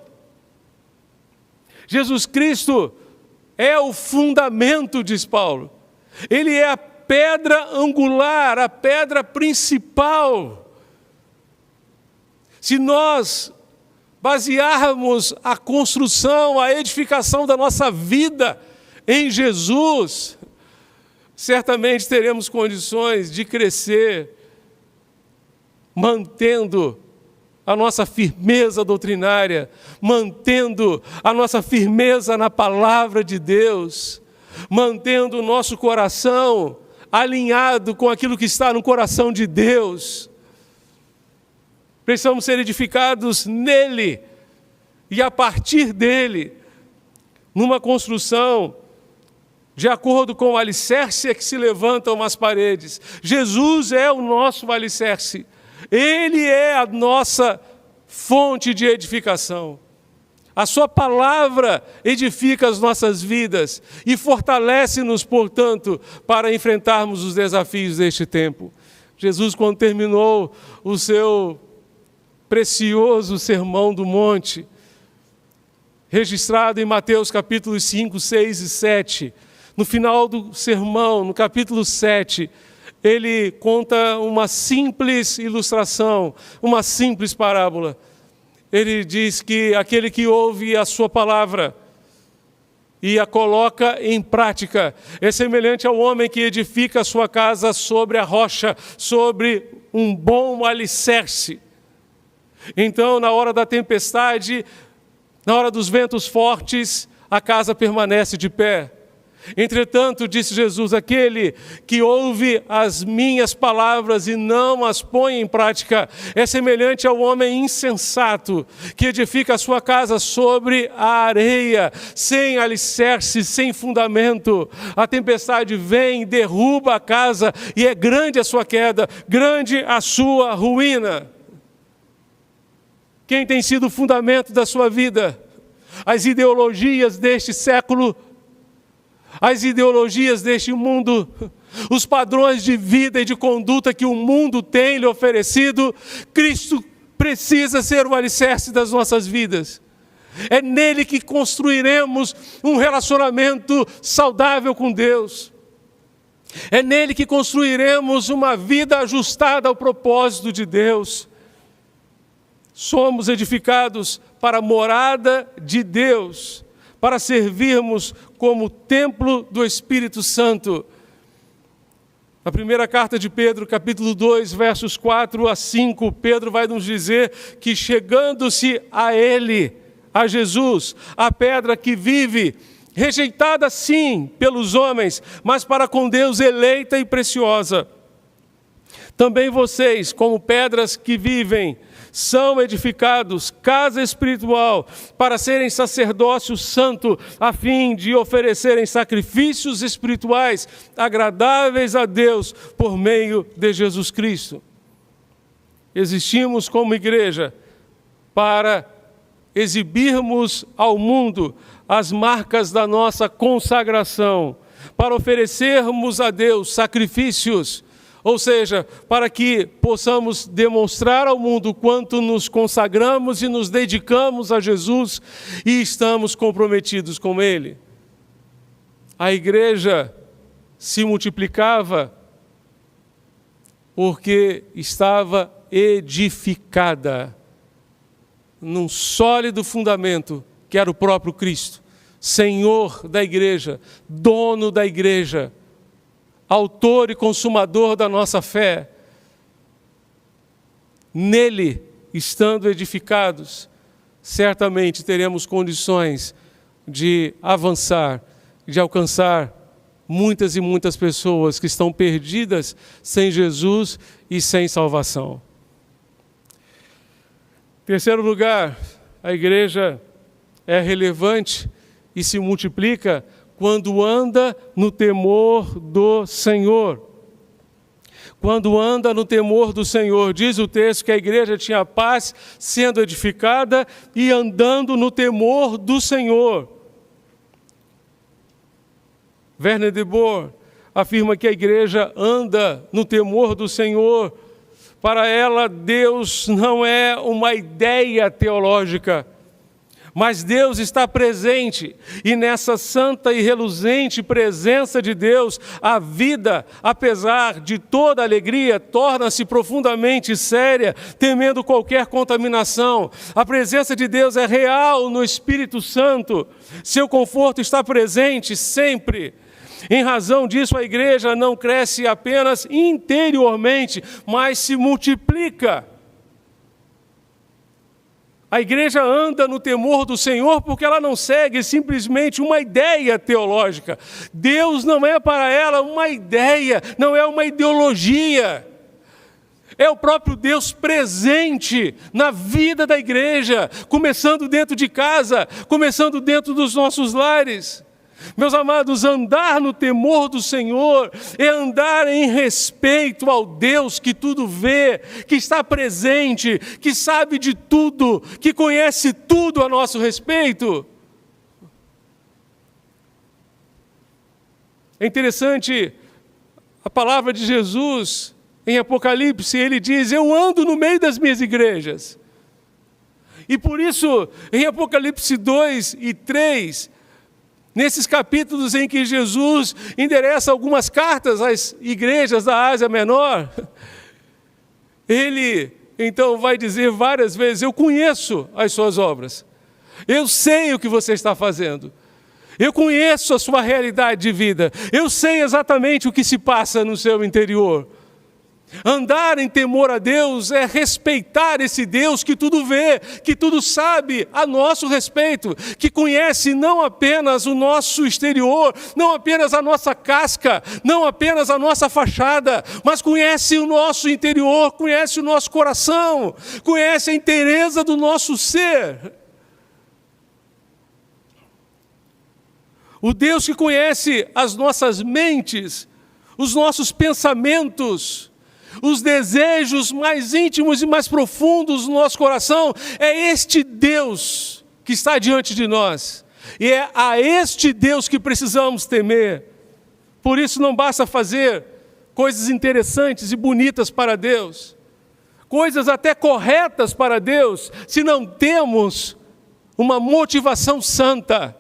Jesus Cristo é o fundamento, diz Paulo. Ele é a pedra angular, a pedra principal. Se nós basearmos a construção, a edificação da nossa vida em Jesus, certamente teremos condições de crescer, mantendo a nossa firmeza doutrinária, mantendo a nossa firmeza na palavra de Deus, mantendo o nosso coração alinhado com aquilo que está no coração de Deus. Precisamos ser edificados nele e a partir dele, numa construção de acordo com o alicerce que se levantam as paredes. Jesus é o nosso alicerce, ele é a nossa fonte de edificação. A sua palavra edifica as nossas vidas e fortalece-nos, portanto, para enfrentarmos os desafios deste tempo. Jesus, quando terminou o seu precioso sermão do monte, registrado em Mateus capítulos 5, 6 e 7, no final do sermão, no capítulo 7, ele conta uma simples ilustração, uma simples parábola. Ele diz que aquele que ouve a sua palavra e a coloca em prática é semelhante ao homem que edifica a sua casa sobre a rocha, sobre um bom alicerce. Então, na hora da tempestade, na hora dos ventos fortes, a casa permanece de pé. Entretanto, disse Jesus, aquele que ouve as minhas palavras e não as põe em prática é semelhante ao homem insensato que edifica a sua casa sobre a areia, sem alicerce, sem fundamento. A tempestade vem, derruba a casa e é grande a sua queda, grande a sua ruína. Quem tem sido o fundamento da sua vida? As ideologias deste século, as ideologias deste mundo, os padrões de vida e de conduta que o mundo tem lhe oferecido. Cristo precisa ser o alicerce das nossas vidas. É nele que construiremos um relacionamento saudável com Deus. É nele que construiremos uma vida ajustada ao propósito de Deus. Somos edificados para a morada de Deus, para servirmos como templo do Espírito Santo. Na primeira carta de Pedro, capítulo 2, versos 4 a 5, Pedro vai nos dizer que chegando-se a Ele, a Jesus, a pedra que vive, rejeitada sim pelos homens, mas para com Deus eleita e preciosa. Também vocês, como pedras que vivem, são edificados casa espiritual para serem sacerdócio santo, a fim de oferecerem sacrifícios espirituais agradáveis a Deus por meio de Jesus Cristo. Existimos como igreja para exibirmos ao mundo as marcas da nossa consagração, para oferecermos a Deus sacrifícios, ou seja, para que possamos demonstrar ao mundo quanto nos consagramos e nos dedicamos a Jesus e estamos comprometidos com Ele. A igreja se multiplicava porque estava edificada num sólido fundamento que era o próprio Cristo, Senhor da igreja, dono da igreja, autor e consumador da nossa fé. Nele, estando edificados, certamente teremos condições de avançar, de alcançar muitas e muitas pessoas que estão perdidas sem Jesus e sem salvação. Terceiro lugar, a igreja é relevante e se multiplica quando anda no temor do Senhor. Quando anda no temor do Senhor, diz o texto que a igreja tinha paz sendo edificada e andando no temor do Senhor. Werner de Boer afirma que a igreja anda no temor do Senhor. Para ela, Deus não é uma ideia teológica, mas Deus está presente, e nessa santa e reluzente presença de Deus, a vida, apesar de toda alegria, torna-se profundamente séria, temendo qualquer contaminação. A presença de Deus é real no Espírito Santo, seu conforto está presente sempre. Em razão disso, a igreja não cresce apenas interiormente, mas se multiplica. A igreja anda no temor do Senhor porque ela não segue simplesmente uma ideia teológica. Deus não é para ela uma ideia, não é uma ideologia. É o próprio Deus presente na vida da igreja, começando dentro de casa, começando dentro dos nossos lares. Meus amados, andar no temor do Senhor é andar em respeito ao Deus que tudo vê, que está presente, que sabe de tudo, que conhece tudo a nosso respeito. É interessante a palavra de Jesus em Apocalipse, ele diz: eu ando no meio das minhas igrejas. E por isso, em Apocalipse 2 e 3, nesses capítulos em que Jesus endereça algumas cartas às igrejas da Ásia Menor, ele então vai dizer várias vezes: eu conheço as suas obras, eu sei o que você está fazendo, eu conheço a sua realidade de vida, eu sei exatamente o que se passa no seu interior. Andar em temor a Deus é respeitar esse Deus que tudo vê, que tudo sabe a nosso respeito, que conhece não apenas o nosso exterior, não apenas a nossa casca, não apenas a nossa fachada, mas conhece o nosso interior, conhece o nosso coração, conhece a inteireza do nosso ser. O Deus que conhece as nossas mentes, os nossos pensamentos, os desejos mais íntimos e mais profundos do nosso coração, é este Deus que está diante de nós. E é a este Deus que precisamos temer. Por isso não basta fazer coisas interessantes e bonitas para Deus, coisas até corretas para Deus, se não temos uma motivação santa,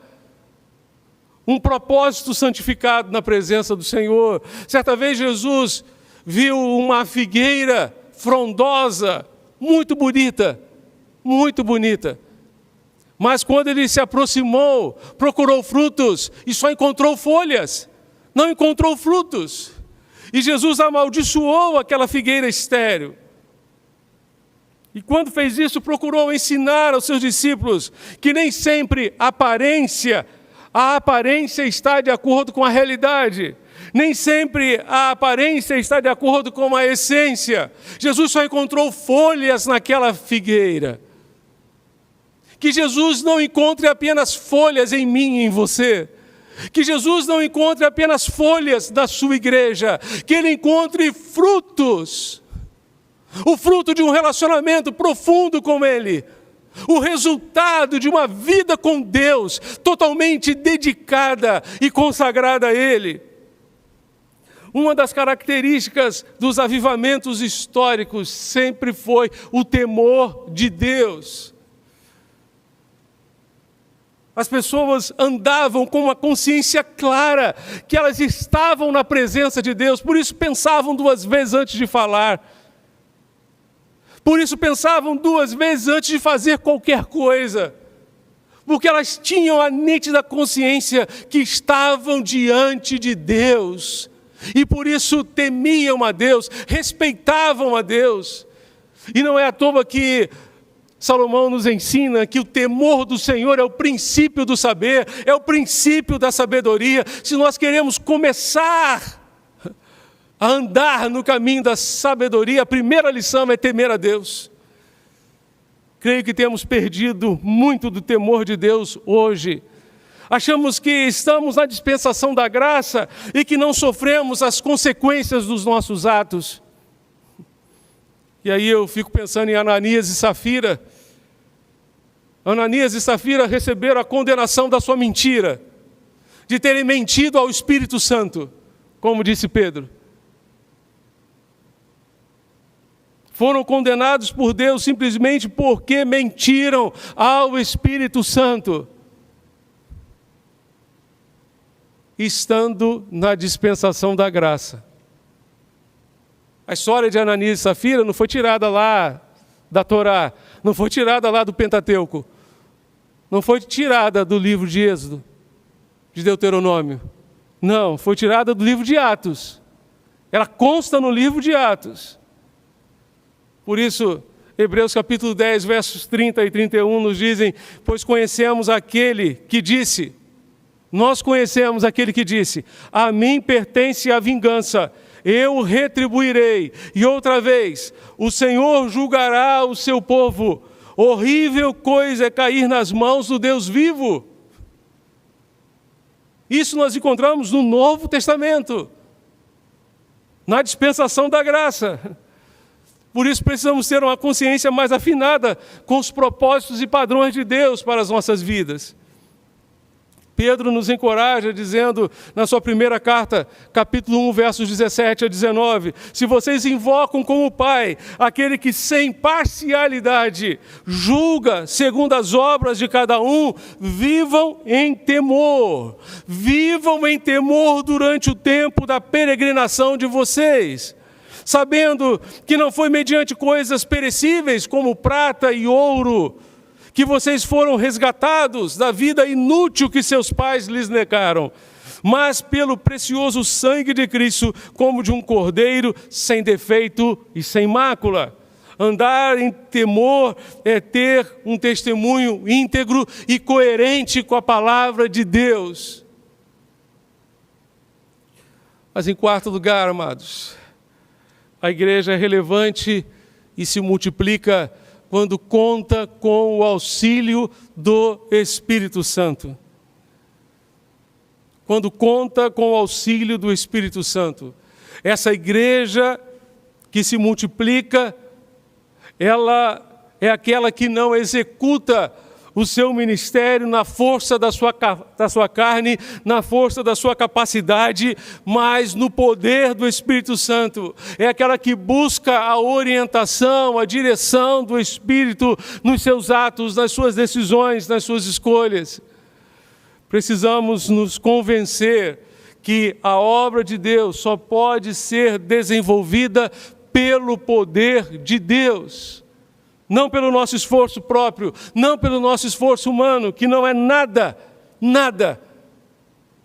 um propósito santificado na presença do Senhor. Certa vez Jesus viu uma figueira frondosa, muito bonita, mas quando ele se aproximou, procurou frutos e só encontrou folhas, não encontrou frutos. E Jesus amaldiçoou aquela figueira estéril. E quando fez isso, procurou ensinar aos seus discípulos que nem sempre a aparência, A aparência está de acordo com a realidade. Nem sempre a aparência está de acordo com a essência. Jesus só encontrou folhas naquela figueira. Que Jesus não encontre apenas folhas em mim e em você. Que Jesus não encontre apenas folhas da sua igreja. Que Ele encontre frutos. O fruto de um relacionamento profundo com Ele. O resultado de uma vida com Deus, totalmente dedicada e consagrada a Ele. Uma das características dos avivamentos históricos sempre foi o temor de Deus. As pessoas andavam com uma consciência clara que elas estavam na presença de Deus, por isso pensavam 2 vezes antes de falar. Por isso pensavam 2 vezes antes de fazer qualquer coisa. Porque elas tinham a nítida consciência que estavam diante de Deus. E por isso temiam a Deus, respeitavam a Deus. E não é à toa que Salomão nos ensina que o temor do Senhor é o princípio do saber, é o princípio da sabedoria. Se nós queremos começar a andar no caminho da sabedoria, a primeira lição é temer a Deus. Creio que temos perdido muito do temor de Deus hoje. Achamos que estamos na dispensação da graça e que não sofremos as consequências dos nossos atos. E aí eu fico pensando em Ananias e Safira. Ananias e Safira receberam a condenação da sua mentira, de terem mentido ao Espírito Santo, como disse Pedro. Foram condenados por Deus simplesmente porque mentiram ao Espírito Santo, estando na dispensação da graça. A história de Ananias e Safira não foi tirada lá da Torá, não foi tirada lá do Pentateuco, não foi tirada do livro de Êxodo, de Deuteronômio. Não, foi tirada do livro de Atos. Ela consta no livro de Atos. Por isso, Hebreus capítulo 10, versos 30 e 31 nos dizem: pois conhecemos aquele que disse, nós conhecemos aquele que disse, a mim pertence a vingança, eu retribuirei. E outra vez, o Senhor julgará o seu povo. Horrível coisa é cair nas mãos do Deus vivo. Isso nós encontramos no Novo Testamento, na dispensação da graça. Por isso precisamos ter uma consciência mais afinada com os propósitos e padrões de Deus para as nossas vidas. Pedro nos encoraja dizendo na sua primeira carta, capítulo 1, versos 17 a 19, se vocês invocam como Pai aquele que sem parcialidade julga segundo as obras de cada um, vivam em temor durante o tempo da peregrinação de vocês, sabendo que não foi mediante coisas perecíveis como prata e ouro, que vocês foram resgatados da vida inútil que seus pais lhes negaram, mas pelo precioso sangue de Cristo, como de um cordeiro sem defeito e sem mácula. Andar em temor é ter um testemunho íntegro e coerente com a palavra de Deus. Mas em quarto lugar, amados, a igreja é relevante e se multiplica quando conta com o auxílio do Espírito Santo. Quando conta com o auxílio do Espírito Santo. Essa igreja que se multiplica, ela é aquela que não executa o seu ministério na força da sua carne, na força da sua capacidade, mas no poder do Espírito Santo. É aquela que busca a orientação, a direção do Espírito nos seus atos, nas suas decisões, nas suas escolhas. Precisamos nos convencer que a obra de Deus só pode ser desenvolvida pelo poder de Deus. Não pelo nosso esforço próprio, não pelo nosso esforço humano, que não é nada,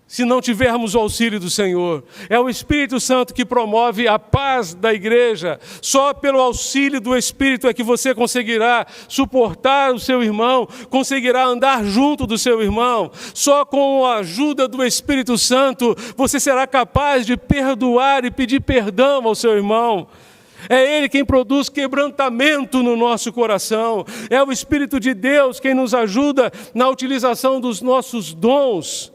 se não tivermos o auxílio do Senhor. É o Espírito Santo que promove a paz da igreja. Só pelo auxílio do Espírito é que você conseguirá suportar o seu irmão, conseguirá andar junto do seu irmão. Só com a ajuda do Espírito Santo você será capaz de perdoar e pedir perdão ao seu irmão. É Ele quem produz quebrantamento no nosso coração. É o Espírito de Deus quem nos ajuda na utilização dos nossos dons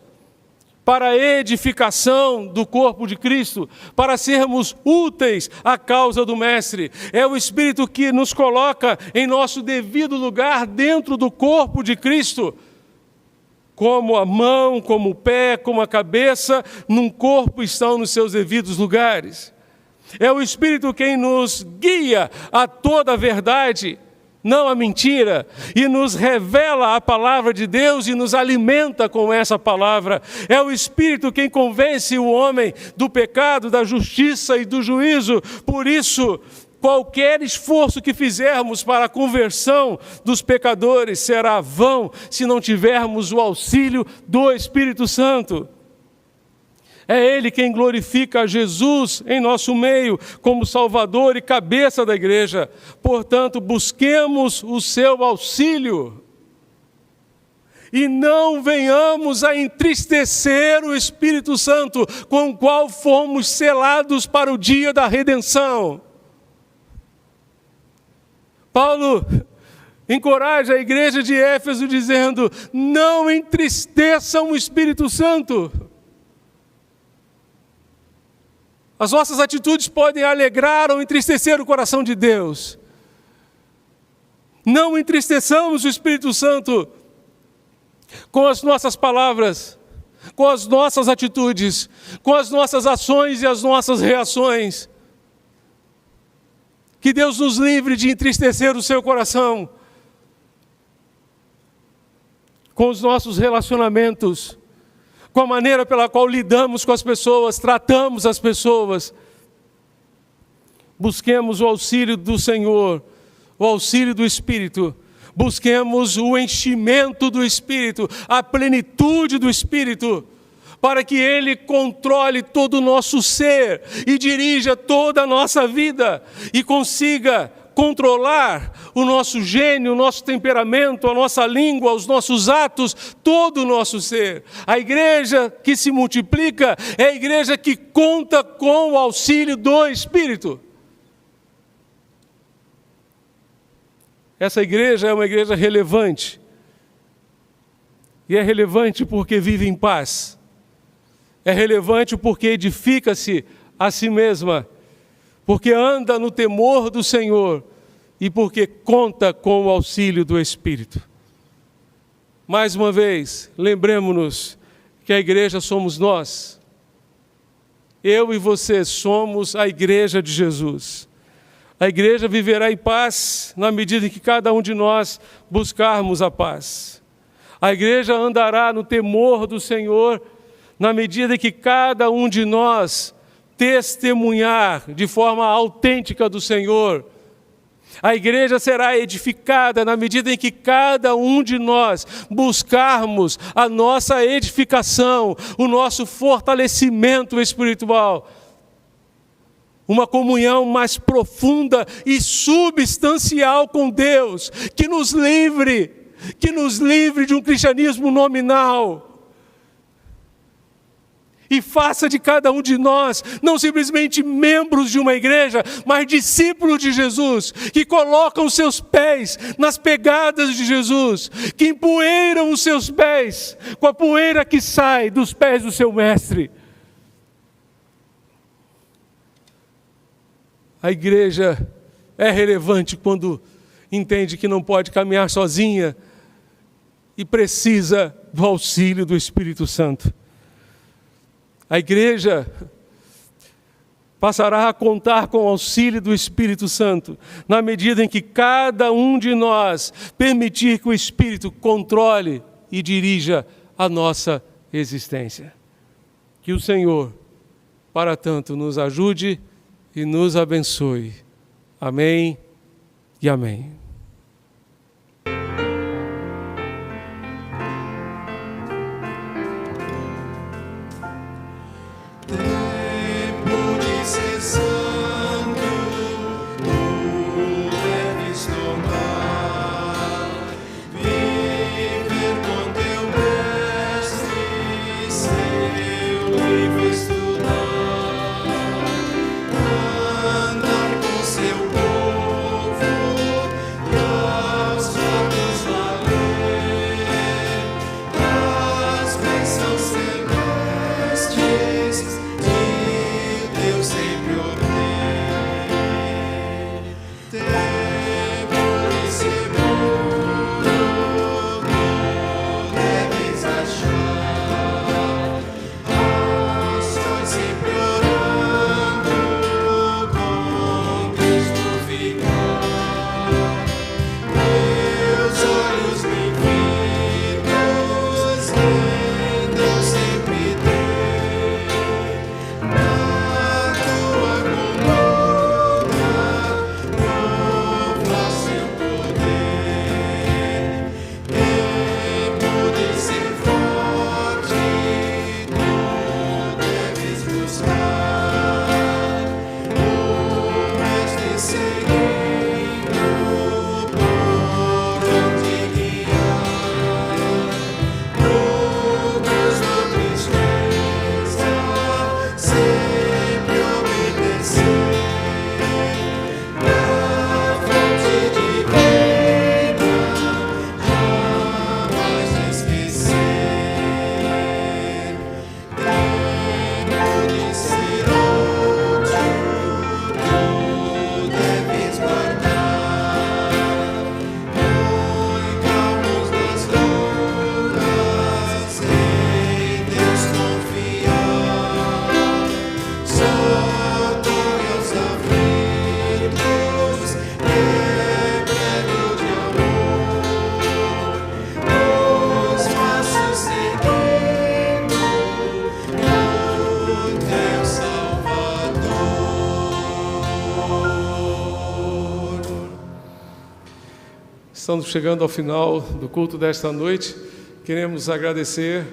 para a edificação do corpo de Cristo, para sermos úteis à causa do Mestre. É o Espírito que nos coloca em nosso devido lugar dentro do corpo de Cristo, como a mão, como o pé, como a cabeça, num corpo estão nos seus devidos lugares. É o Espírito quem nos guia a toda a verdade, não a mentira, e nos revela a palavra de Deus e nos alimenta com essa palavra. É o Espírito quem convence o homem do pecado, da justiça e do juízo. Por isso, qualquer esforço que fizermos para a conversão dos pecadores será vão se não tivermos o auxílio do Espírito Santo. É Ele quem glorifica Jesus em nosso meio como Salvador e cabeça da igreja. Portanto, busquemos o seu auxílio e não venhamos a entristecer o Espírito Santo, com o qual fomos selados para o dia da redenção. Paulo encoraja a igreja de Éfeso dizendo: não entristeçam o Espírito Santo. As nossas atitudes podem alegrar ou entristecer o coração de Deus. Não entristeçamos o Espírito Santo com as nossas palavras, com as nossas atitudes, com as nossas ações e as nossas reações. Que Deus nos livre de entristecer o seu coração com os nossos relacionamentos, com a maneira pela qual lidamos com as pessoas, tratamos as pessoas. Busquemos o auxílio do Senhor, o auxílio do Espírito. Busquemos o enchimento do Espírito, a plenitude do Espírito, para que Ele controle todo o nosso ser e dirija toda a nossa vida e consiga controlar o nosso gênio, o nosso temperamento, a nossa língua, os nossos atos, todo o nosso ser. A igreja que se multiplica é a igreja que conta com o auxílio do Espírito. Essa igreja é uma igreja relevante. E é relevante porque vive em paz. É relevante porque edifica-se a si mesma, porque anda no temor do Senhor e porque conta com o auxílio do Espírito. Mais uma vez, lembremos-nos que a igreja somos nós. Eu e você somos a igreja de Jesus. A igreja viverá em paz na medida em que cada um de nós buscarmos a paz. A igreja andará no temor do Senhor na medida em que cada um de nós testemunhar de forma autêntica do Senhor. A igreja será edificada na medida em que cada um de nós buscarmos a nossa edificação, o nosso fortalecimento espiritual. Uma comunhão mais profunda e substancial com Deus, que nos livre de um cristianismo nominal. E faça de cada um de nós, não simplesmente membros de uma igreja, mas discípulos de Jesus, que colocam os seus pés nas pegadas de Jesus, que empoeiram os seus pés com a poeira que sai dos pés do seu mestre. A igreja é relevante quando entende que não pode caminhar sozinha e precisa do auxílio do Espírito Santo. A igreja passará a contar com o auxílio do Espírito Santo, na medida em que cada um de nós permitir que o Espírito controle e dirija a nossa existência. Que o Senhor, para tanto, nos ajude e nos abençoe. Amém e amém. Estamos chegando ao final do culto desta noite. Queremos agradecer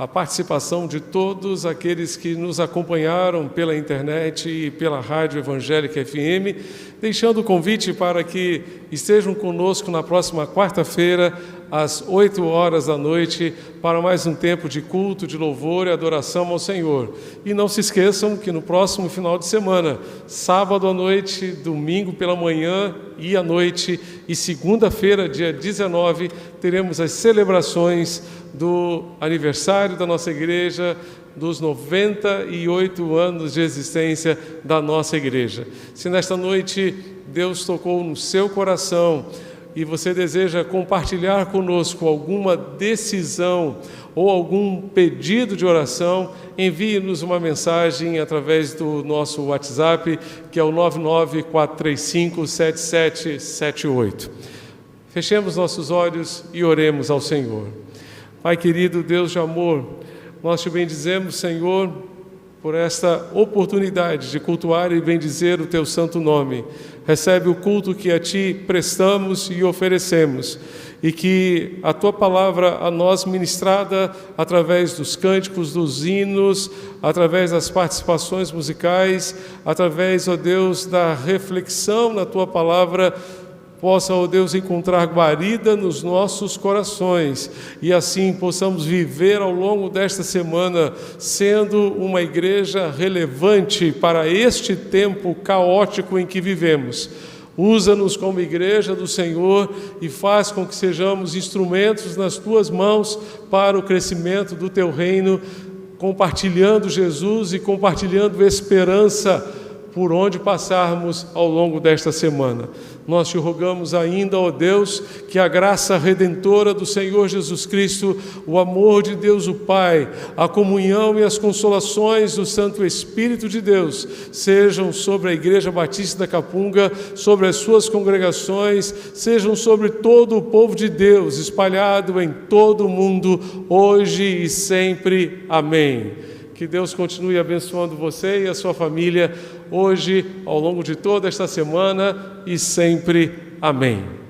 a participação de todos aqueles que nos acompanharam pela internet e pela Rádio Evangélica FM, deixando o convite para que estejam conosco na próxima quarta-feira, às 20h, para mais um tempo de culto, de louvor e adoração ao Senhor. E não se esqueçam que no próximo final de semana, sábado à noite, domingo pela manhã e à noite, e segunda-feira, dia 19, teremos as celebrações do aniversário da nossa igreja, dos 98 anos de existência da nossa igreja. Se nesta noite Deus tocou no seu coração e você deseja compartilhar conosco alguma decisão ou algum pedido de oração, envie-nos uma mensagem através do nosso WhatsApp, que é o 994357778. Fechemos nossos olhos e oremos ao Senhor. Pai querido, Deus de amor, nós te bendizemos, Senhor, por esta oportunidade de cultuar e bendizer o teu santo nome. Recebe o culto que a ti prestamos e oferecemos, e que a tua palavra a nós ministrada através dos cânticos, dos hinos, através das participações musicais, através, ó Deus, da reflexão na tua palavra, possa, ó Deus, encontrar guarida nos nossos corações e assim possamos viver ao longo desta semana sendo uma igreja relevante para este tempo caótico em que vivemos. Usa-nos como igreja do Senhor e faz com que sejamos instrumentos nas tuas mãos para o crescimento do teu reino, compartilhando Jesus e compartilhando esperança por onde passarmos ao longo desta semana. Nós te rogamos ainda, ó Deus, que a graça redentora do Senhor Jesus Cristo, o amor de Deus o Pai, a comunhão e as consolações do Santo Espírito de Deus sejam sobre a Igreja Batista da Capunga, sobre as suas congregações, sejam sobre todo o povo de Deus, espalhado em todo o mundo, hoje e sempre. Amém. Que Deus continue abençoando você e a sua família, hoje, ao longo de toda esta semana e sempre. Amém.